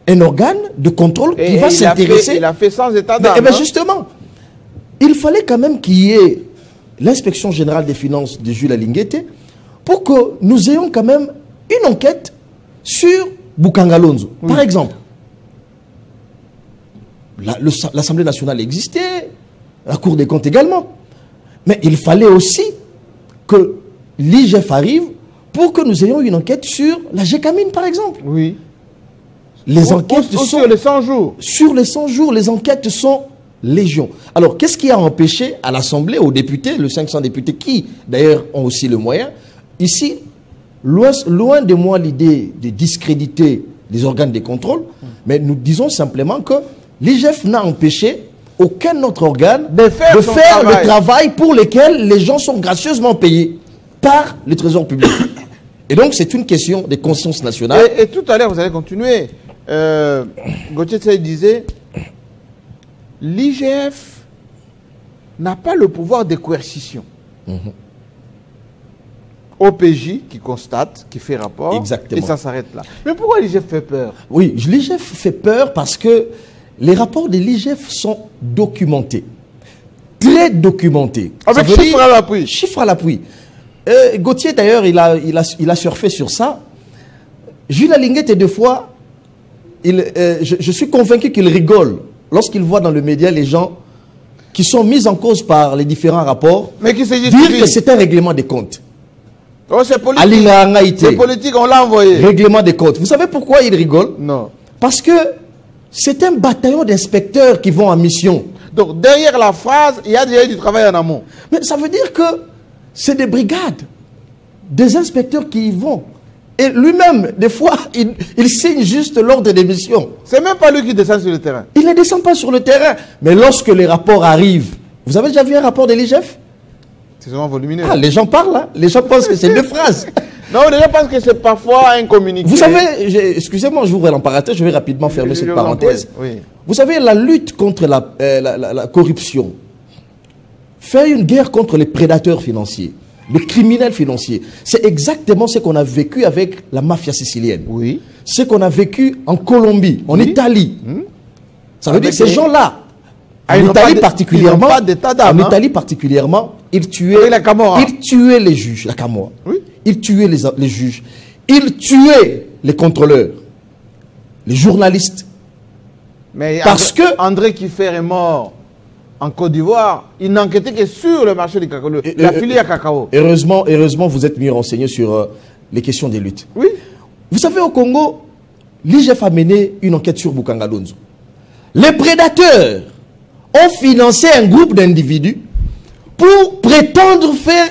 un organe de contrôle qui va s'intéresser. Il a fait sans état d'âme. Eh bien justement, il fallait quand même qu'il y ait l'inspection générale des finances de Jules Linguetti pour que nous ayons quand même une enquête sur Boukangalonzo. Par exemple, l'Assemblée nationale existait, la Cour des comptes également. Mais il fallait aussi que l'IGF arrive pour que nous ayons une enquête sur la Gécamine, par exemple. Oui. Les enquêtes sont... Sur les 100 jours. Sur les 100 jours, les enquêtes sont légion. Alors, qu'est-ce qui a empêché à l'Assemblée, aux députés, les 500 députés qui, d'ailleurs, ont aussi le moyen, ici, loin de moi l'idée de discréditer les organes de contrôle, mais nous disons simplement que l'IGF n'a empêché aucun autre organe de faire le travail pour lequel les gens sont gracieusement payés par le trésor public. Et donc, c'est une question de conscience nationale. Et tout à l'heure, vous allez continuer. Gauthier Tsai disait, l'IGF n'a pas le pouvoir de coercition. OPJ qui constate, qui fait rapport, exactement. Et ça s'arrête là. Mais pourquoi l'IGF fait peur? Oui, l'IGF fait peur parce que les rapports de l'IGF sont documentés. Très documentés. Avec chiffres à l'appui. Chiffres à l'appui. Gauthier, d'ailleurs, il a surfé sur ça. Jules Alinguette, des fois, je suis convaincu qu'il rigole lorsqu'il voit dans le média les gens qui sont mis en cause par les différents rapports, mais qui dire que c'est un règlement des comptes. Oh, c'est politique. C'est politique, on l'a envoyé. Règlement des comptes. Vous savez pourquoi il rigole? Non. Parce que c'est un bataillon d'inspecteurs qui vont en mission. Donc, derrière la phrase, il y a déjà du travail en amont. Mais ça veut dire que c'est des brigades, des inspecteurs qui y vont. Et lui-même, des fois, il signe juste l'ordre des missions. C'est même pas lui qui descend sur le terrain. Il ne descend pas sur le terrain. Mais lorsque les rapports arrivent, vous avez déjà vu un rapport de l'IGF? C'est souvent volumineux. Ah, les gens parlent, hein? Les gens pensent que c'est deux phrases. Non, les gens pensent que c'est parfois un communiqué. Vous savez, excusez-moi, je vous ouvre la parenthèse, je vais rapidement fermer cette parenthèse. Oui. Vous savez, la lutte contre la corruption fait une guerre contre les prédateurs financiers, les criminels financiers. C'est exactement ce qu'on a vécu avec la mafia sicilienne. Oui. Ce qu'on a vécu en Colombie, en Italie. Ça veut dire que ces gens-là, en Italie particulièrement, ils tuaient les juges, la Camorra. Oui. Ils tuaient les juges. Ils tuaient les contrôleurs, les journalistes. Mais parce que André Kiffer est mort en Côte d'Ivoire. Il n'enquêtait que sur le marché du cacao, la filière cacao. Heureusement, vous êtes mieux renseigné sur les questions des luttes. Oui. Vous savez, au Congo, l'IGF a mené une enquête sur Bukanga Lonzo. Les prédateurs ont financé un groupe d'individus pour prétendre faire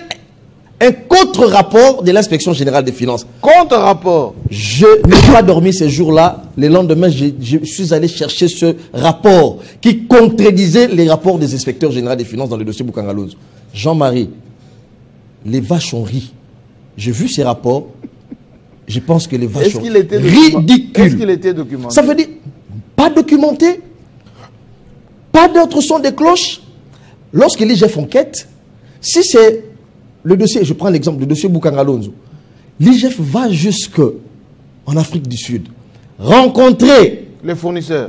un contre-rapport de l'inspection générale des finances. Contre-rapport? Je n'ai pas dormi ces jours-là. Le lendemain, je suis allé chercher ce rapport qui contredisait les rapports des inspecteurs généraux des finances dans le dossier Bukanga Lonzo. Jean-Marie, les vaches ont ri. J'ai vu ces rapports. Je pense que les vaches sont ridicules. Est-ce qu'il était documenté? Ça veut dire, pas documenté, pas d'autres sons de cloche. Lorsque l'IGF enquête, si c'est le dossier, je prends l'exemple du dossier Bukanga Lonzo, l'IGF va jusque en Afrique du Sud, rencontrer les fournisseurs.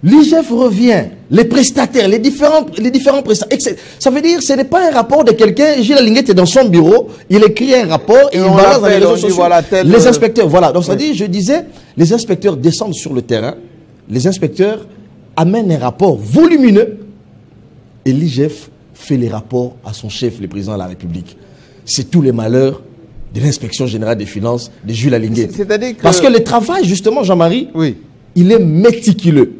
L'IGF revient, les prestataires, les différents prestataires. Ça veut dire que ce n'est pas un rapport de quelqu'un, Gilles Alinguette est dans son bureau, il écrit un rapport et il balance dans les réseaux sociaux. Voilà, les inspecteurs, voilà. Donc ça dit, je disais, les inspecteurs descendent sur le terrain, les inspecteurs amènent un rapport volumineux et l'IGF fait les rapports à son chef, le président de la République. C'est tous les malheurs de l'inspection générale des finances de Jules Alinguette. Parce que le travail, justement, Jean-Marie, il est méticuleux.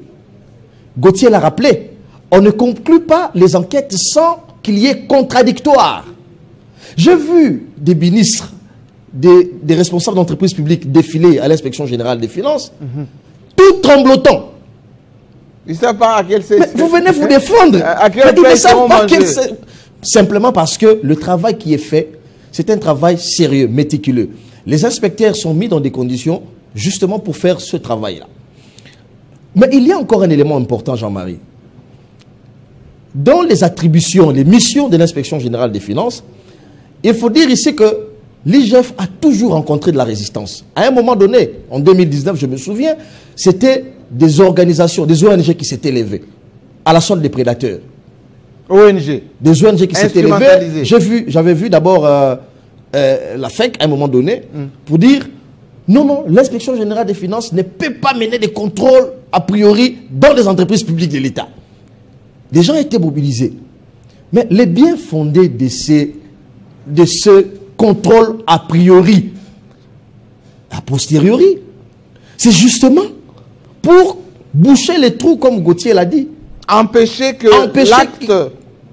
Gauthier l'a rappelé, on ne conclut pas les enquêtes sans qu'il y ait contradictoire. J'ai vu des ministres, des responsables d'entreprises publiques défiler à l'inspection générale des finances, tout tremblotant. Ils ne savent pas à quel vous venez vous défendre. Ils ne savent pas simplement parce que le travail qui est fait, c'est un travail sérieux, méticuleux. Les inspecteurs sont mis dans des conditions justement pour faire ce travail-là. Mais il y a encore un élément important, Jean-Marie. Dans les attributions, les missions de l'inspection générale des finances, il faut dire ici que l'IGF a toujours rencontré de la résistance. À un moment donné, en 2019, je me souviens, c'était des organisations, des ONG qui s'étaient levées à la solde des prédateurs. ONG. Des ONG qui s'étaient levées. J'avais vu d'abord la FEC à un moment donné pour dire non, l'inspection générale des finances ne peut pas mener des contrôles a priori dans les entreprises publiques de l'État. Des gens étaient mobilisés. Mais les biens fondés de ce contrôle a priori, a posteriori, c'est justement pour boucher les trous, comme Gauthier l'a dit. Empêcher que l'acte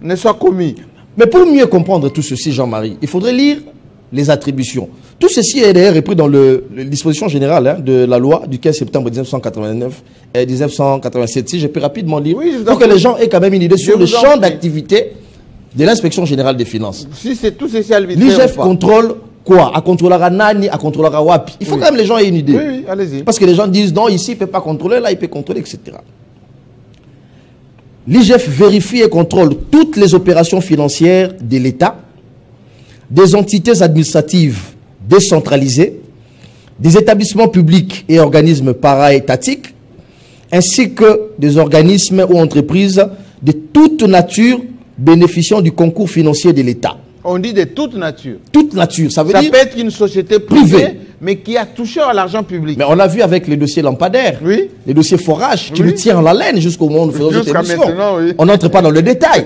ne soit commis. Mais pour mieux comprendre tout ceci, Jean-Marie, il faudrait lire les attributions. Tout ceci est d'ailleurs repris dans le disposition générale de la loi du 15 septembre 1987. Si je peux rapidement lire, pour que les gens aient quand même une idée sur le champ d'activité de l'inspection générale des finances. Si c'est tout ceci arbitraire. L'IGF contrôle quoi? À contrôler Nani, à contrôler Wapi. Il faut quand même les gens aient une idée. Oui, allez-y. Parce que les gens disent non, ici il ne peut pas contrôler, là il peut contrôler, etc. L'IGF vérifie et contrôle toutes les opérations financières de l'État, des entités administratives décentralisées, des établissements publics et organismes para-étatiques, ainsi que des organismes ou entreprises de toute nature bénéficiant du concours financier de l'État. On dit de toute nature. Toute nature, ça veut dire... Ça peut être une société privée, mais qui a touché à l'argent public. Mais on l'a vu avec les dossiers lampadaires, les dossiers forage, qui nous tient en haleine jusqu'au moment où nous faisons cette émission. On n'entre pas dans le détail.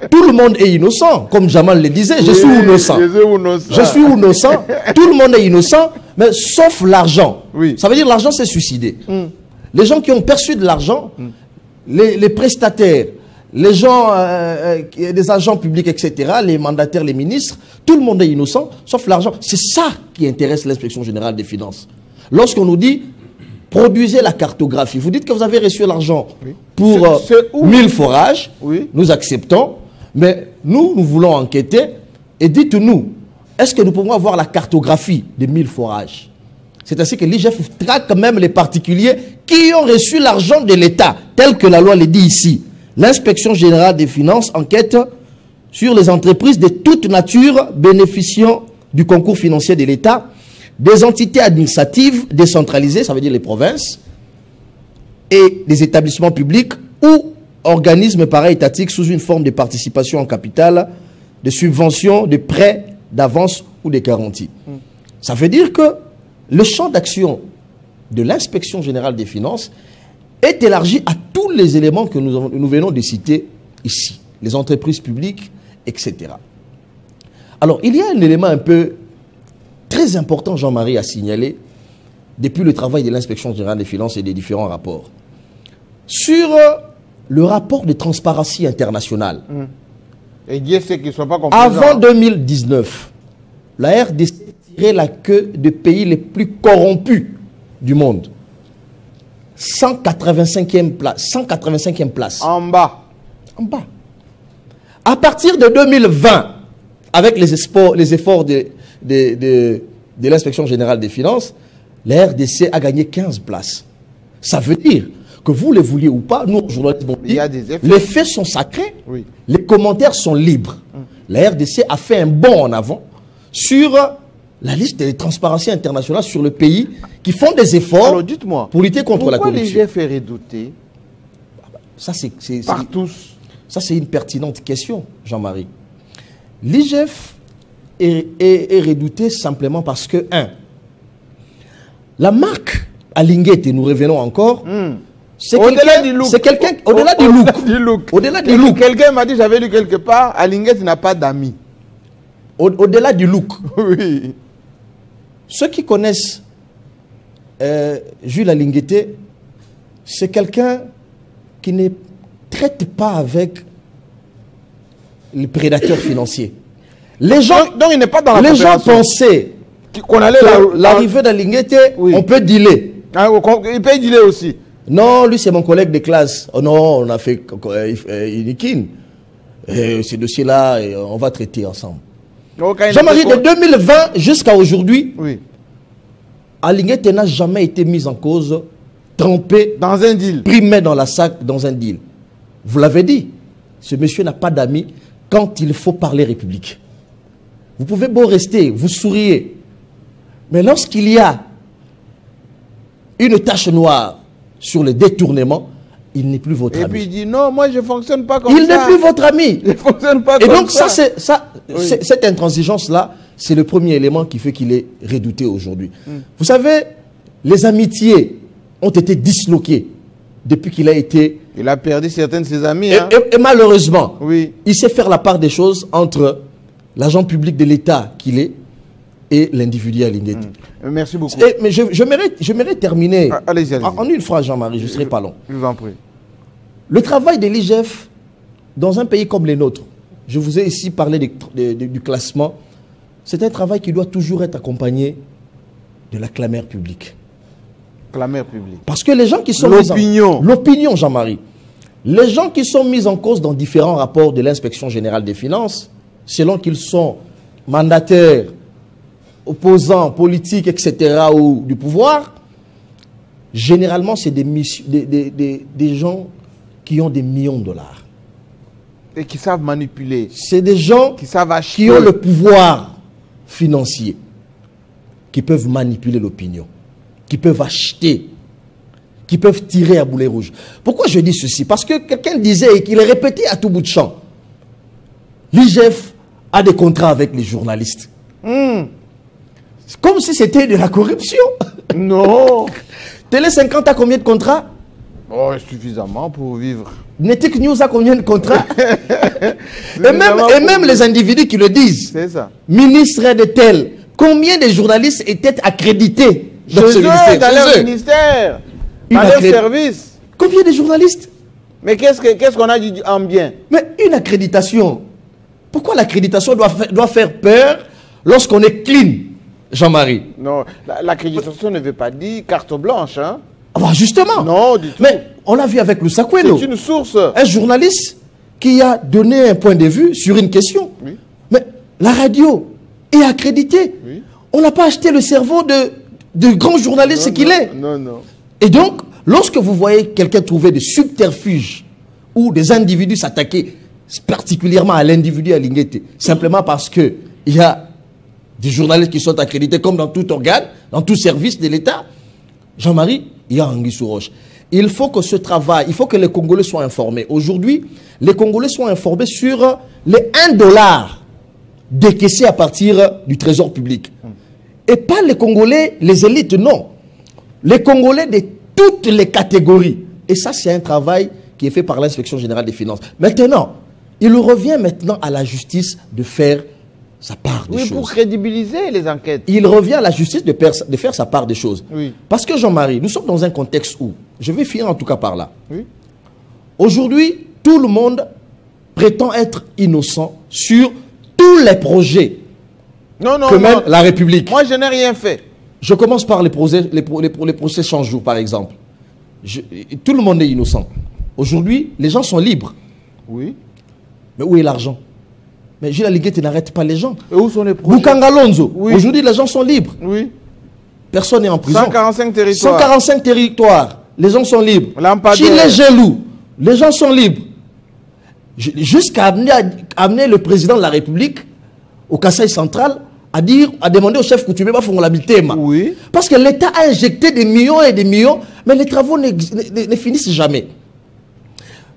Tout le monde est innocent, comme Jamal le disait, je suis innocent. Je suis innocent, tout le monde est innocent, mais sauf l'argent. Ça veut dire l'argent s'est suicidé. Les gens qui ont perçu de l'argent, les prestataires, les gens, des agents publics, etc., les mandataires, les ministres, tout le monde est innocent, sauf l'argent. C'est ça qui intéresse l'inspection générale des finances. Lorsqu'on nous dit, produisez la cartographie, vous dites que vous avez reçu l'argent pour 1000 forages, nous acceptons, mais nous voulons enquêter, et dites-nous, est-ce que nous pouvons avoir la cartographie des 1000 forages? C'est ainsi que l'IGF traque même les particuliers qui ont reçu l'argent de l'État, tel que la loi le dit ici. L'inspection générale des finances enquête sur les entreprises de toute nature bénéficiant du concours financier de l'État, des entités administratives décentralisées, ça veut dire les provinces, et des établissements publics ou organismes para-étatiques sous une forme de participation en capital, de subventions, de prêts, d'avances ou de garanties. Ça veut dire que le champ d'action de l'inspection générale des finances est élargi à tous les éléments que nous venons de citer ici, les entreprises publiques, etc. Alors, il y a un élément un peu très important, Jean-Marie, à signaler depuis le travail de l'inspection générale des finances et des différents rapports. Sur le rapport de Transparency International, et Dieu sait qu'ils ne sont pas complaisants. Avant 2019, la RDC tirait la queue des pays les plus corrompus du monde. 185e place. 185e place. En bas. En bas. À partir de 2020, avec les efforts de l'inspection générale des finances, la RDC a gagné 15 places. Ça veut dire que vous le vouliez ou pas, nous, journalistes, les faits sont sacrés, les commentaires sont libres. La RDC a fait un bond en avant sur la liste des transparencies internationales sur le pays qui font des efforts. Alors dites-moi, pour lutter contre la corruption. Pourquoi l'IGF est redouté par tous? Ça, c'est une pertinente question, Jean-Marie. L'IGF est redouté simplement parce que, la marque Alinguete, nous revenons encore, c'est quelqu'un, au-delà du look. Au-delà du look. Quelqu'un m'a dit, j'avais lu quelque part, Alinguete n'a pas d'amis. Au-delà du look. Oui. Ceux qui connaissent Jules Alinguete, c'est quelqu'un qui ne traite pas avec les prédateurs financiers. Les gens, donc il n'est pas dans la les gens pensaient qu'on allait l'arrivée d'Alinguete, on peut dealer. Il peut dealer aussi. Non, lui c'est mon collègue de classe. Oh non, on a fait Inikin. Ces dossiers-là, on va traiter ensemble. Jean-Marie, de 2020 jusqu'à aujourd'hui, Alinguete n'a jamais été mis en cause, trempé dans un deal, primé dans la sac dans un deal. Vous l'avez dit, ce monsieur n'a pas d'amis quand il faut parler République. Vous pouvez beau rester, vous souriez, mais lorsqu'il y a une tache noire sur le détournement, il n'est plus votre ami. Et puis il dit non, moi je ne fonctionne pas comme ça. Il n'est plus votre ami. Je ne fonctionne pas comme ça. Et donc cette intransigeance-là, c'est le premier élément qui fait qu'il est redouté aujourd'hui. Vous savez, les amitiés ont été disloquées depuis qu'il a été... Il a perdu certains de ses amis. Et malheureusement, il sait faire la part des choses entre l'agent public de l'État qu'il est et l'individu Alinguete. Merci beaucoup. Mais j'aimerais terminer en une phrase, Jean-Marie, je ne serai pas long. Je vous en prie. Le travail de l'IGF dans un pays comme les nôtres, je vous ai ici parlé du classement c'est un travail qui doit toujours être accompagné de la clameur publique. Clameur publique. Parce que les gens qui sont l'opinion. L'opinion, Jean-Marie. Les gens qui sont mis en cause dans différents rapports de l'inspection générale des finances, selon qu'ils sont mandataires, opposants, politiques, etc., ou du pouvoir, généralement, c'est des gens qui ont des millions de dollars. Et qui savent manipuler. C'est des gens qui savent acheter. Qui ont le pouvoir financier, qui peuvent manipuler l'opinion, qui peuvent acheter, qui peuvent tirer à boulet rouge. Pourquoi je dis ceci? Parce que quelqu'un disait, et qu'il est répété à tout bout de champ, l'IGF a des contrats avec les journalistes. Comme si c'était de la corruption. Non. Télé 50 a combien de contrats? Oh, suffisamment pour vivre. Netic News a combien de contrats? et même les individus qui le disent. C'est ça. Ministre de tel, combien de journalistes étaient accrédités dans ce ministère? Dans leur ministère, dans leur service. Combien de journalistes? Mais qu'est-ce qu'on a dit en bien? Mais une accréditation. Pourquoi l'accréditation doit faire peur lorsqu'on est clean, Jean-Marie? Non, l'accréditation ne veut pas dire carte blanche, hein? Ah bah justement. Non, du tout. Mais on l'a vu avec le Sakweno. C'est une source. Un journaliste qui a donné un point de vue sur une question. Oui. Mais la radio est accréditée. Oui. On n'a pas acheté le cerveau de grands journalistes qu'il est. Non, non. Et donc, lorsque vous voyez quelqu'un trouver des subterfuges ou des individus s'attaquer particulièrement à l'individu à Linguete, simplement parce qu'il y a des journalistes qui sont accrédités comme dans tout organe, dans tout service de l'État, Jean-Marie, il y a Anguille sous roche. Il faut que ce travail, il faut que les Congolais soient informés. Aujourd'hui, les Congolais sont informés sur les 1 $ décaissés à partir du trésor public. Et pas les Congolais, les élites, non. Les Congolais de toutes les catégories. Et ça, c'est un travail qui est fait par l'inspection générale des finances. Maintenant, il revient maintenant à la justice de faire sa part des choses. Oui, pour crédibiliser les enquêtes. Il revient à la justice de faire sa part des choses. Oui. Parce que Jean-Marie, nous sommes dans un contexte où, je vais finir en tout cas par là. Oui. Aujourd'hui, tout le monde prétend être innocent sur tous les projets que mène la République. Moi, je n'ai rien fait. Je commence par les procès 100 jours, par exemple. Tout le monde est innocent. Aujourd'hui, les gens sont libres. Oui. Mais où est l'argent? Mais Gilles Linguete n'arrête pas les gens. Et où sont les projets? Bukanga Lonzo. Oui. Aujourd'hui, les gens sont libres. Oui. Personne n'est en prison. 145 territoires. 145 territoires. Les gens sont libres. Chile Gelou. Les gens sont libres. Jusqu'à amener le président de la République au Kasaï central à demander au chef coutumier de faire l'habiter. Oui. Parce que l'État a injecté des millions et des millions, mais les travaux ne finissent jamais.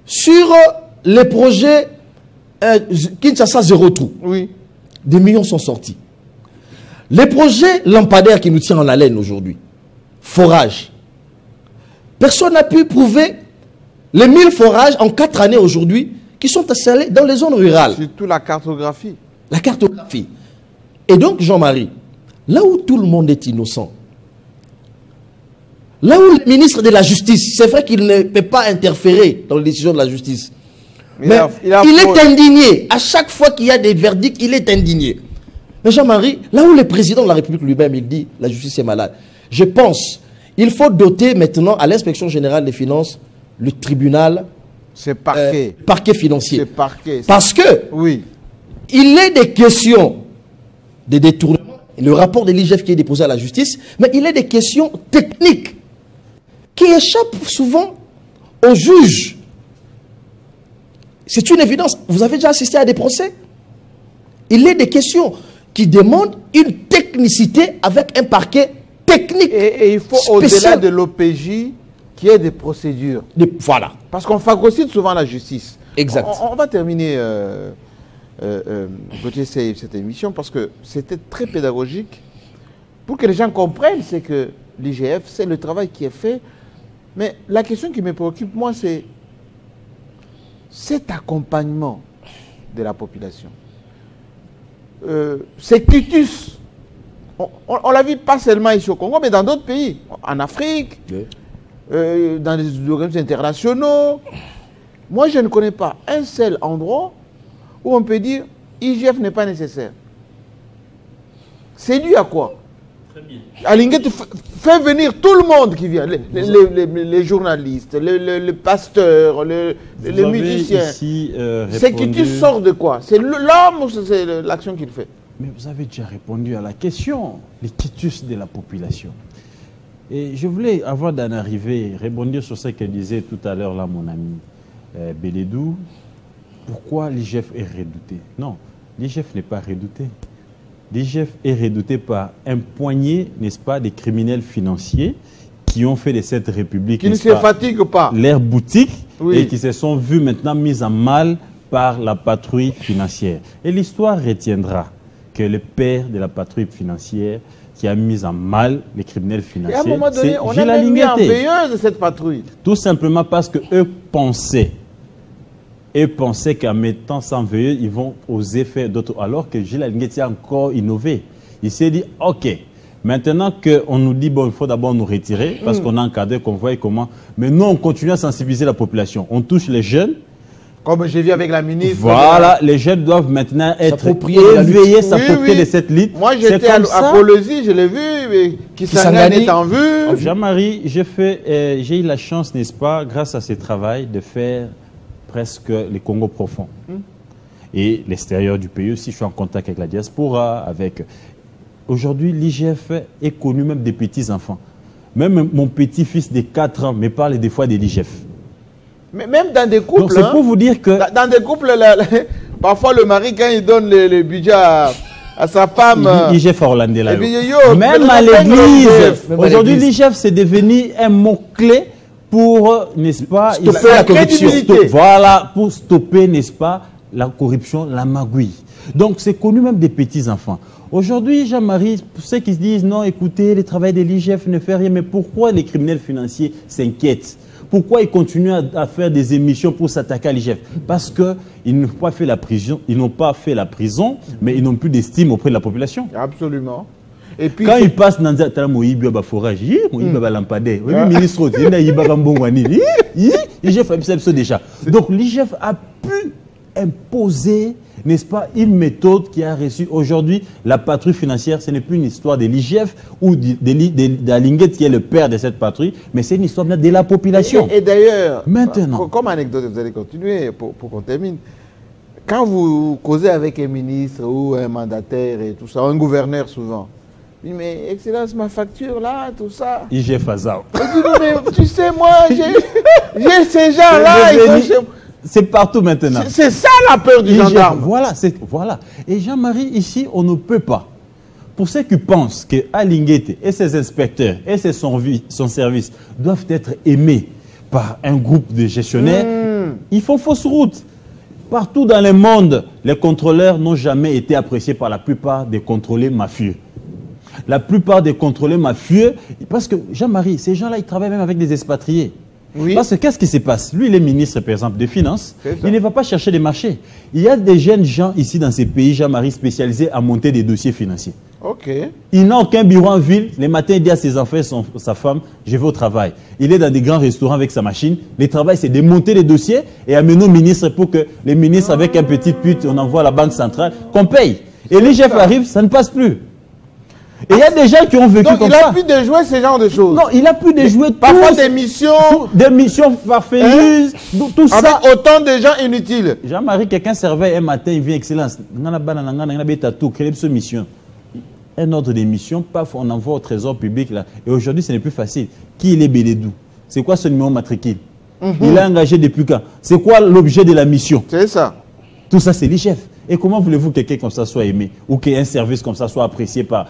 Sur les projets Kinshasa Zéro Trou, oui, des millions sont sortis. Les projets lampadaires qui nous tiennent en haleine aujourd'hui, forage. Personne n'a pu prouver les 1000 forages en 4 années aujourd'hui qui sont installés dans les zones rurales. Surtout la cartographie. La cartographie. Et donc, Jean-Marie, là où tout le monde est innocent, là où le ministre de la Justice, c'est vrai qu'il ne peut pas interférer dans les décisions de la justice, mais il est indigné. À chaque fois qu'il y a des verdicts, il est indigné. Mais Jean-Marie, là où le président de la République lui-même, il dit la justice est malade, je pense il faut doter maintenant à l'inspection générale des finances le tribunal, parquet financier. Parce que oui, il est des questions de détournement, le rapport de l'IGF qui est déposé à la justice, mais il est des questions techniques qui échappent souvent aux juges. C'est une évidence. Vous avez déjà assisté à des procès? Il est des questions qui demandent une technicité avec un parquet technique. Et il faut au-delà de l'OPJ qu'il y ait des procédures. Voilà. Parce qu'on phagocyte souvent la justice. Exact. On va terminer cette émission parce que c'était très pédagogique. Pour que les gens comprennent, c'est que l'IGF, c'est le travail qui est fait. Mais la question qui me préoccupe, moi, c'est cet accompagnement de la population. C'est quitus. On l'a vu pas seulement ici au Congo, mais dans d'autres pays. En Afrique, oui. Dans les organismes internationaux. Moi, je ne connais pas un seul endroit où on peut dire IGF n'est pas nécessaire. C'est dû à quoi? Alinguet fait venir tout le monde qui vient, les journalistes, les pasteurs, les musiciens. C'est que tu sors de quoi? C'est l'homme ou c'est l'action qu'il fait? Mais vous avez déjà répondu à la question, les quitus de la population. Et je voulais, avant d'en arriver, rebondir sur ce que disait tout à l'heure là mon ami Bélédou. Pourquoi l'IGF est redouté? Non, l'IGF n'est pas redouté. L'IGF est redouté par un poignet, n'est-ce pas, des criminels financiers qui ont fait de cette République, qui ne se fatiguent pas, leur boutique, et qui se sont vus maintenant mis en mal par la patrouille financière. Et l'histoire retiendra que le père de la patrouille financière qui a mis en mal les criminels financiers, c'est Gilles Alinguet. Et à un moment donné, on a même mis en veilleuse de cette patrouille. Tout simplement parce qu'eux pensaient qu'en mettant ça en veilleuse, ils vont oser faire d'autres. Alors que Gilles Alinguet a encore innové. Il s'est dit, ok, maintenant qu'on nous dit, bon, il faut d'abord nous retirer, parce qu'on a encadré, qu'on voit comment. Mais nous, on continue à sensibiliser la population. On touche les jeunes. Comme j'ai vu avec la ministre. Voilà, les jeunes doivent maintenant être éveillés, s'approprier de cette lutte. Moi, j'étais à Polosie, je l'ai vu, qui est en vue. Jean-Marie, j'ai eu la chance, n'est-ce pas, grâce à ce travail, de faire presque les Congo profonds. Et l'extérieur du pays aussi, je suis en contact avec la diaspora, avec... Aujourd'hui, l'IGF est connu même des petits-enfants. Même mon petit-fils de 4 ans me parle des fois de l'IGF. Mais même dans des couples, c'est pour vous dire que... Dans des couples, parfois le mari, quand il donne le budget à sa femme... L'IGF hollandais là. Même à l'église. Aujourd'hui, l'IGF, c'est devenu un mot-clé pour, n'est-ce pas... Stopper la corruption. Voilà, pour stopper, n'est-ce pas, la corruption, la magouille. Donc, c'est connu même des petits-enfants. Aujourd'hui, Jean-Marie, pour ceux qui se disent, non, écoutez, le travail de l'IGF ne fait rien, mais pourquoi les criminels financiers s'inquiètent? Pourquoi ils continuent à faire des émissions pour s'attaquer à l'IGF? Parce qu'ils n'ont pas fait la prison, mais ils n'ont plus d'estime auprès de la population. Absolument. Et puis, quand ils passent dans un forage, ministre, l'IGF a déjà. Donc l'IGF a pu imposer, n'est-ce pas, une méthode qui a reçu aujourd'hui la patrouille financière. Ce n'est plus une histoire de l'IGF ou d'Alinguet qui est le père de cette patrouille, mais c'est une histoire de la population. Et d'ailleurs, maintenant, comme anecdote, vous allez continuer pour qu'on termine. Quand vous causez avec un ministre ou un mandataire et tout ça, un gouverneur souvent, il dit, mais Excellence, ma facture là, tout ça. IGF Azao. Il dit, non, mais tu sais, moi, j'ai ces gens-là, ils sont chez moi. C'est partout maintenant. C'est ça la peur du gendarme. Voilà. Et Jean-Marie, ici, on ne peut pas. Pour ceux qui pensent que Alinguet et ses inspecteurs et son service doivent être aimés par un groupe de gestionnaires, ils font fausse route. Partout dans le monde, les contrôleurs n'ont jamais été appréciés par la plupart des contrôleurs mafieux. La plupart des contrôleurs mafieux, parce que Jean-Marie, ces gens-là, ils travaillent même avec des expatriés. Oui. Parce que qu'est-ce qui se passe? Lui, il est ministre, par exemple, des Finances. Il ne va pas chercher des marchés. Il y a des jeunes gens ici dans ces pays, Jean-Marie, spécialisés à monter des dossiers financiers. Ok. Il n'a aucun bureau en ville. Les matins, il dit à ses enfants, sa femme, je vais au travail. Il est dans des grands restaurants avec sa machine. Le travail, c'est de monter les dossiers et amener au ministre pour que les ministres, avec un petit pute, on envoie à la banque centrale, qu'on paye. Et les chefs arrivent, ça ne passe plus. Et il y a des gens qui ont vécu comme ça. Il a pu déjouer ce genre de choses. Non, il a pu déjouer parfois des missions. Des missions farfelues, tout ça. Avec autant de gens inutiles. Jean-Marie, quelqu'un servait un matin, il vient, Excellence. Mission. Un ordre de mission, paf, on envoie au trésor public là. Et aujourd'hui, ce n'est plus facile. Qui il est Bélédou? C'est quoi son numéro matricule? Il est engagé depuis quand? C'est quoi l'objet de la mission? C'est ça. Tout ça, c'est l'IGF. Et comment voulez-vous que quelqu'un comme ça soit aimé ou qu'un service comme ça soit apprécié par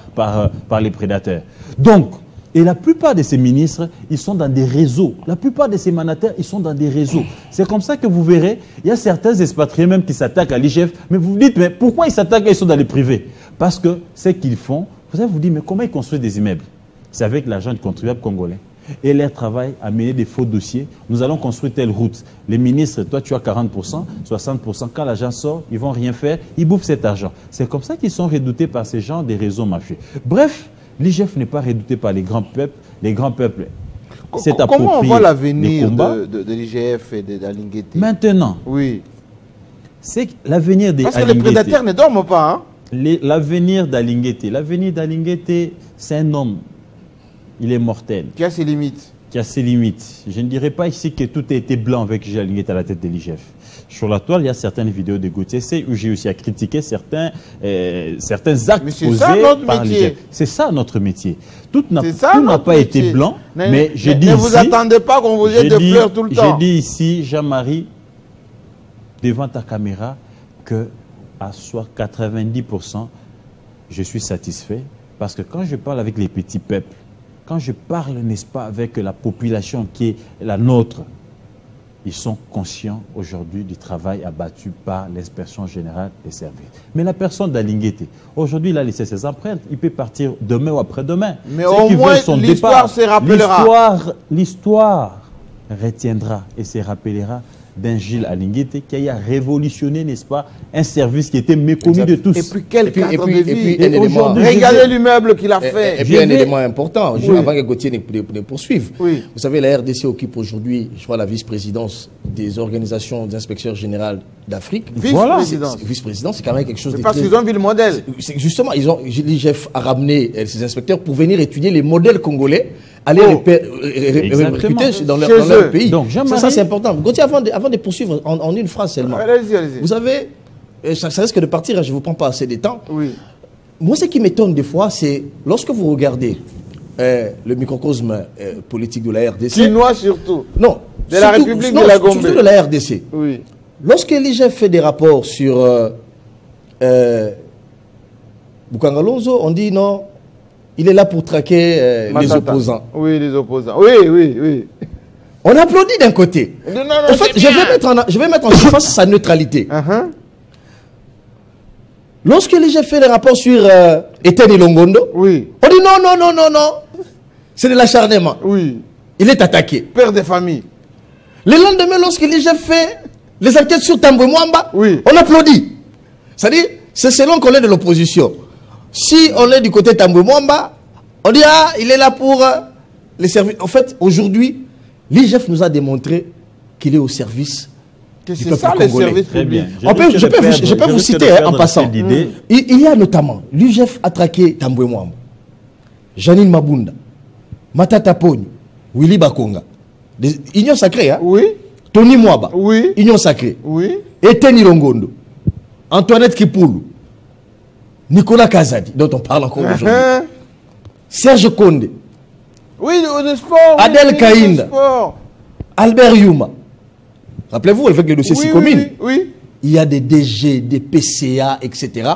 les prédateurs? Donc, et la plupart de ces ministres, ils sont dans des réseaux. La plupart de ces mandataires, ils sont dans des réseaux. C'est comme ça que vous verrez, il y a certains expatriés même qui s'attaquent à l'IGF. Mais vous vous dites, mais pourquoi ils s'attaquent quand ils sont dans les privés? Parce que ce qu'ils font, vous allez vous dire, mais comment ils construisent des immeubles? C'est avec l'argent du contribuable congolais. Et leur travail a mené des faux dossiers. Nous allons construire telle route. Les ministres, toi tu as 40%, 60%. Quand l'argent sort, ils ne vont rien faire. Ils bouffent cet argent. C'est comme ça qu'ils sont redoutés par ces gens des réseaux mafieux. Bref, l'IGF n'est pas redouté par les grands peuples. Les grands peuples s'est approprié. Comment on voit l'avenir de l'IGF et d'Alinguet? Maintenant, oui. C'est l'avenir des Parce que les prédateurs ne dorment pas. Hein? l'avenir d'Alinguete, c'est un homme. Il est mortel. Qui a ses limites. Qui a ses limites. Je ne dirais pas ici que tout a été blanc avec Gilles Alinguete à la tête de l'IGF. Sur la toile, il y a certaines vidéos de Gauthier C où j'ai aussi à critiquer certains actes posés par l'IGF. C'est ça notre métier. Tout n'a pas été blanc, mais je dis ici... Ne vous attendez pas qu'on vous jette des fleurs tout le temps. Je dis ici, Jean-Marie, devant ta caméra, que à soit 90%, je suis satisfait. Parce que quand je parle avec les petits peuples, quand je parle, n'est-ce pas, avec la population qui est la nôtre, ils sont conscients aujourd'hui du travail abattu par l'inspection générale des services. Mais la personne d'Alinguete, aujourd'hui, il a laissé ses empreintes. Il peut partir demain ou après-demain. Mais au moins, l'histoire se rappellera. L'histoire retiendra et se rappellera d'un Gilles Alinguete qui a révolutionné, n'est-ce pas, un service qui était méconnu de tous. Et puis quel cadre de vie. Et regardez l'immeuble qu'il a fait. Et puis un élément important, avant que Gauthier ne poursuive. Oui. Vous savez, la RDC occupe aujourd'hui, je crois, la vice-présidence des organisations d'inspecteurs généraux d'Afrique. Vice-présidence, c'est quand même quelque chose de parce qu'ils ont vu le modèle. Justement, l'IGF a ramené ses inspecteurs pour venir étudier les modèles congolais, aller recruter dans leur pays. Donc, ça, c'est important. Gauthier, avant de poursuivre en une phrase seulement. Allez-y. Vous savez, ça risque de partir, je ne vous prends pas assez de temps. Oui. Moi, ce qui m'étonne des fois, c'est lorsque vous regardez le microcosme politique de la RDC. Chinois surtout. Non. De la République de la Gambie. Surtout de la RDC. Oui. Lorsque l'IGF fait des rapports sur Bukangalonzo, on dit non, il est là pour traquer les opposants. Oui, les opposants. Oui. On applaudit d'un côté. Non, en fait, je vais mettre en surface sa neutralité. Lorsque l'IGF fait des rapports sur Etienne Longondo, on dit non. C'est de l'acharnement. Oui. Il est attaqué. Père de famille. Le lendemain, lorsque l'IGF fait les enquêtes sur Tambwe Mwamba, on applaudit. C'est-à-dire, c'est selon qu'on est de l'opposition. Si on est du côté Tambwe Mwamba, on dit il est là pour les services. En fait, aujourd'hui, l'IGF nous a démontré qu'il est au service du peuple congolais. Très bien. Je peux vous citer en passant. Il y a notamment, l'IGF a traqué Tambwe Mwamba, Janine Mabunda, Matata Pogno, Willy Bakonga. Union sacrée, hein? Oui. Tony Mwaba. Oui. Union sacrée. Oui. Etienne Longondo. Antoinette Kipoulou. Nicolas Kazadi, dont on parle encore aujourd'hui. Serge Konde. Oui, le sport. Adel Kaïnda. Albert Yuma. Rappelez-vous, avec le dossier Sikomine. Oui. Il y a des DG, des PCA, etc.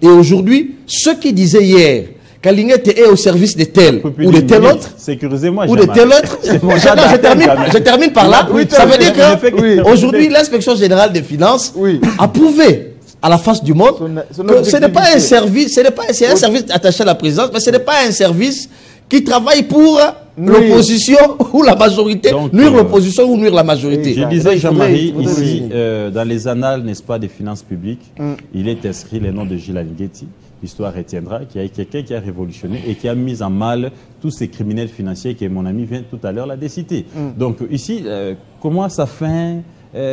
Et aujourd'hui, ceux qui disaient hier qu'Alinguete est au service de tel ou de tel autre, sécurisez-moi, ou de tel autre, je termine par là. Ça veut dire qu'aujourd'hui, l'inspection générale des finances a prouvé à la face du monde que ce n'est pas un service, c'est un service attaché à la présidence, mais ce n'est pas un service qui travaille pour l'opposition ou la majorité, nuire l'opposition ou nuire la majorité. Je disais, Jean-Marie, ici, dans les annales, n'est-ce pas, des finances publiques, il est inscrit le nom de Gilles Alinguete. L'histoire retiendra qu'il y a quelqu'un qui a révolutionné et qui a mis en mal tous ces criminels financiers que mon ami vient tout à l'heure la citer. Donc ici, comment sa fin,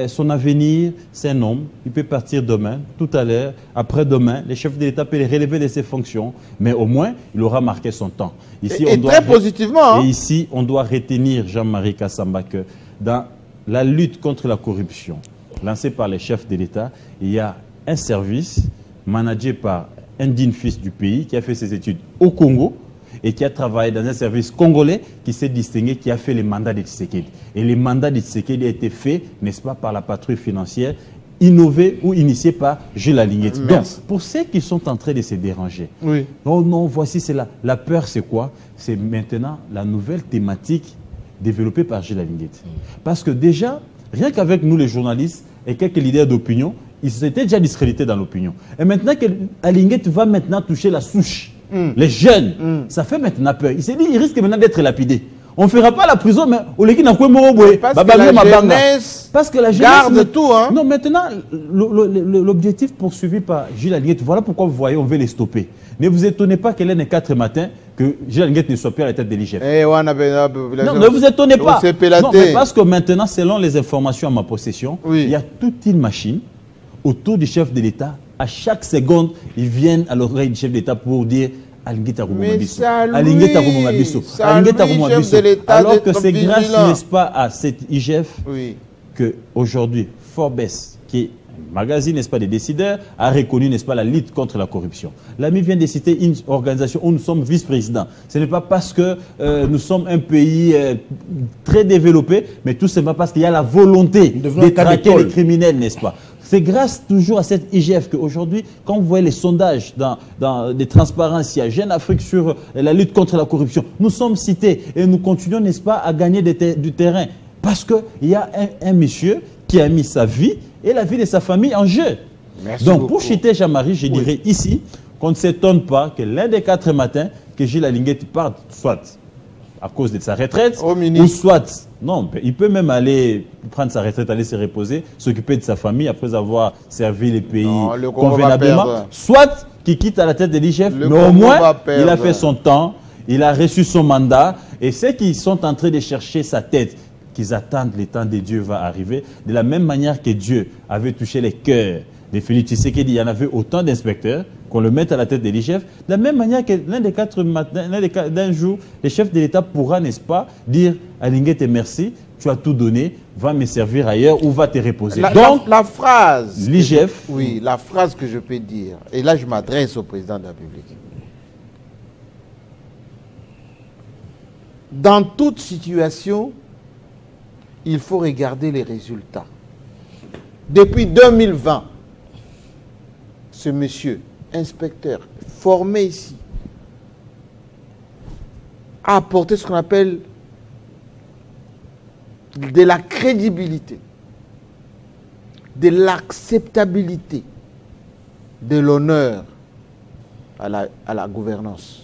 son avenir, c'est un homme. Il peut partir demain, tout à l'heure, après-demain. Les chefs de l'État peuvent les relever de ses fonctions, mais au moins, il aura marqué son temps. Ici, et très positivement. Et ici, on doit retenir, Jean-Marie Kassamba, que dans la lutte contre la corruption lancée par les chefs de l'État, il y a un service managé par un digne fils du pays qui a fait ses études au Congo et qui a travaillé dans un service congolais qui s'est distingué, qui a fait les mandats de Tshisekedi. Et les mandats de Tshisekedi a été fait, n'est-ce pas, par la patrouille financière, innové ou initié par Gilles Alinguete. Donc, pour ceux qui sont en train de se déranger, non, voici, c'est la peur, c'est quoi? C'est maintenant la nouvelle thématique développée par Gilles Alinguete. Parce que déjà, rien qu'avec nous les journalistes et quelques leaders d'opinion, ils s'étaient déjà discrédités dans l'opinion. Et maintenant que Alinguete va maintenant toucher la souche, les jeunes, ça fait maintenant peur. Il s'est dit, il risque maintenant d'être lapidé. On ne fera pas la prison, mais au lieu d'un coup, parce que la jeunesse garde tout. Hein? Non, maintenant, l'objectif poursuivi par Gilles Alinguete, voilà pourquoi vous voyez, on veut les stopper. Ne vous étonnez pas qu'elle est 4 matins, que Gilles Alinguete ne soit plus à la tête de l'IGF. Non, ne vous étonnez pas. Non, mais parce que maintenant, selon les informations à ma possession, il y a toute une machine autour du chef de l'État À chaque seconde, ils viennent à l'oreille du chef d'État pour dire mais ça lui, alors que c'est grâce, n'est-ce pas, à cette IGF que aujourd'hui Forbes, qui est un magazine, n'est-ce pas, des décideurs, a reconnu, n'est-ce pas, la lutte contre la corruption. L'ami vient de citer une organisation où nous sommes vice-présidents. Ce n'est pas parce que nous sommes un pays très développé, mais tout simplement parce qu'il y a la volonté de traquer les criminels, n'est-ce pas. C'est grâce toujours à cette IGF qu'aujourd'hui, quand vous voyez les sondages dans des transparences, il y a Jeune Afrique sur la lutte contre la corruption, nous sommes cités et nous continuons, n'est-ce pas, à gagner du terrain. Parce qu'il y a un monsieur qui a mis sa vie et la vie de sa famille en jeu. Merci Donc, beaucoup. pour citer Jean-Marie, je dirais ici qu'on ne s'étonne pas que l'un des 4 matins, que Gilles Alinguet parte, soit à cause de sa retraite, ou soit, non, il peut même aller prendre sa retraite, aller se reposer, s'occuper de sa famille après avoir servi les pays convenablement, soit qu'il quitte à la tête de l'IGF, mais au moins, il a fait son temps, il a reçu son mandat, et ceux qui sont en train de chercher sa tête, qu'ils attendent le temps de Dieu va arriver, de la même manière que Dieu avait touché les cœurs de Félix Tshisekedi, il y en avait autant d'inspecteurs, qu'on le mette à la tête de l'IGF, de la même manière que l'un des 4 matins, d'un jour, le chef de l'État pourra, n'est-ce pas, dire à Alinguet merci, tu as tout donné, va me servir ailleurs ou va te reposer. Donc, la phrase... L'IGF... Oui, la phrase que je peux dire, et là je m'adresse au président de la République. Dans toute situation, il faut regarder les résultats. Depuis 2020, ce monsieur, inspecteur, formé ici, a apporté ce qu'on appelle de la crédibilité, de l'acceptabilité, de l'honneur à la gouvernance.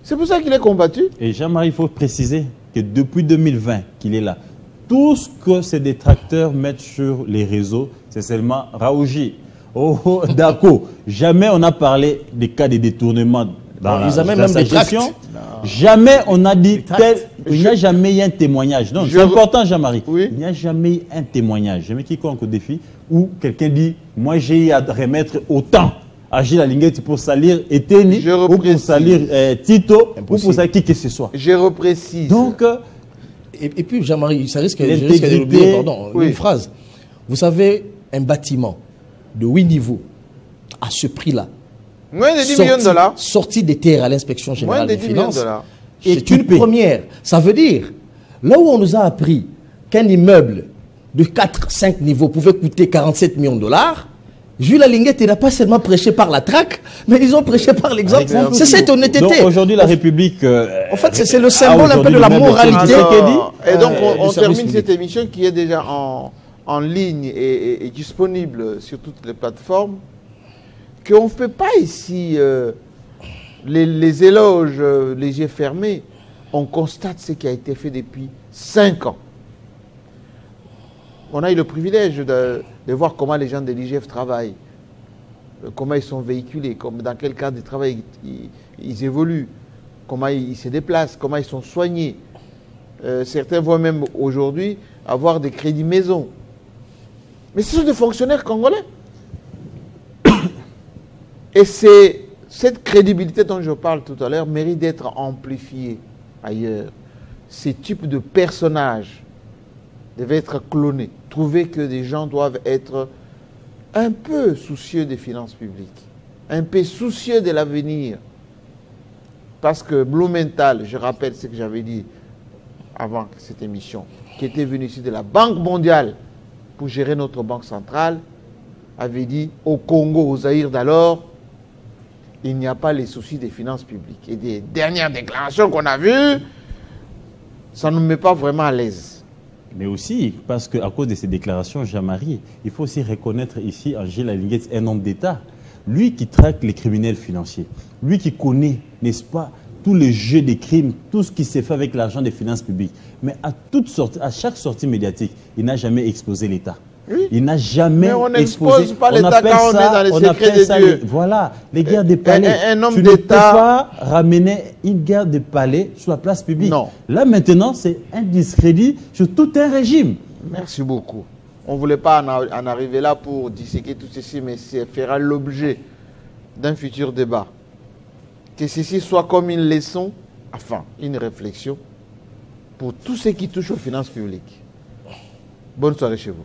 C'est pour ça qu'il est combattu. Et Jean-Marie, il faut préciser que depuis 2020 qu'il est là, tout ce que ces détracteurs mettent sur les réseaux, c'est seulement Raouji. Oh, d'accord. Jamais on a parlé des cas de détournement dans sa gestion. Jamais on a dit tel. Il n'y a jamais eu un témoignage. Non, c'est important, Jean-Marie. Oui. Il n'y a jamais eu un témoignage. Jamais quiconque au défi où quelqu'un dit moi j'ai eu à remettre autant à Gilles Alinguet pour salir Eteni, ou pour salir Tito, ou pour salir qui que ce soit. Je reprécise. Donc, et puis, Jean-Marie, ça risque d'oublier, pardon, une phrase. Vous savez, un bâtiment de 8 niveaux à ce prix-là, moins de 10 millions de dollars, sorti des terres à l'inspection générale des finances, c'est une première. Ça veut dire, là où on nous a appris qu'un immeuble de 4-5 niveaux pouvait coûter 47 millions de dollars, Jules Alinguet, il n'a pas seulement prêché par la traque, mais ils ont prêché par l'exemple. C'est cette honnêteté. Donc aujourd'hui, la République... en fait, c'est le symbole un peu de la moralité. Et donc, on termine cette émission qui est déjà en ligne et disponible sur toutes les plateformes. Qu'on ne fait pas ici les éloges, les yeux fermés. On constate ce qui a été fait depuis 5 ans. On a eu le privilège de voir comment les gens de l'IGF travaillent, comment ils sont véhiculés, dans quel cadre de travail ils évoluent, comment ils se déplacent, comment ils sont soignés. Certains vont même aujourd'hui avoir des crédits maison. Mais ce sont des fonctionnaires congolais. Et c'est cette crédibilité dont je parle tout à l'heure mérite d'être amplifiée ailleurs. Ces types de personnages devaient être clonés. Trouver que des gens doivent être un peu soucieux des finances publiques, un peu soucieux de l'avenir. Parce que Blumenthal, je rappelle ce que j'avais dit avant cette émission, qui était venu ici de la Banque mondiale pour gérer notre banque centrale, avait dit au Congo, au Zaïre d'alors, il n'y a pas les soucis des finances publiques. Et des dernières déclarations qu'on a vues, ça ne nous met pas vraiment à l'aise. Mais aussi, parce qu'à cause de ces déclarations, Jean-Marie, il faut aussi reconnaître ici en Gilles Alinguet un homme d'État. Lui qui traque les criminels financiers, lui qui connaît, n'est-ce pas, tous les jeux des crimes, tout ce qui s'est fait avec l'argent des finances publiques. Mais à chaque sortie médiatique, il n'a jamais exposé l'État. Oui. Il n'a jamais exposé. Mais on n'expose pas l'État quand on est dans les secrets de Dieu. Voilà, les guerres de palais. Un homme tu ne peux pas ramener une guerre de palais sur la place publique. Non. Là maintenant, c'est un discrédit sur tout un régime. Merci beaucoup. On ne voulait pas en arriver là pour disséquer tout ceci, mais ça fera l'objet d'un futur débat. Que ceci soit comme une leçon, enfin, une réflexion pour tout ce qui touche aux finances publiques. Bonne soirée chez vous.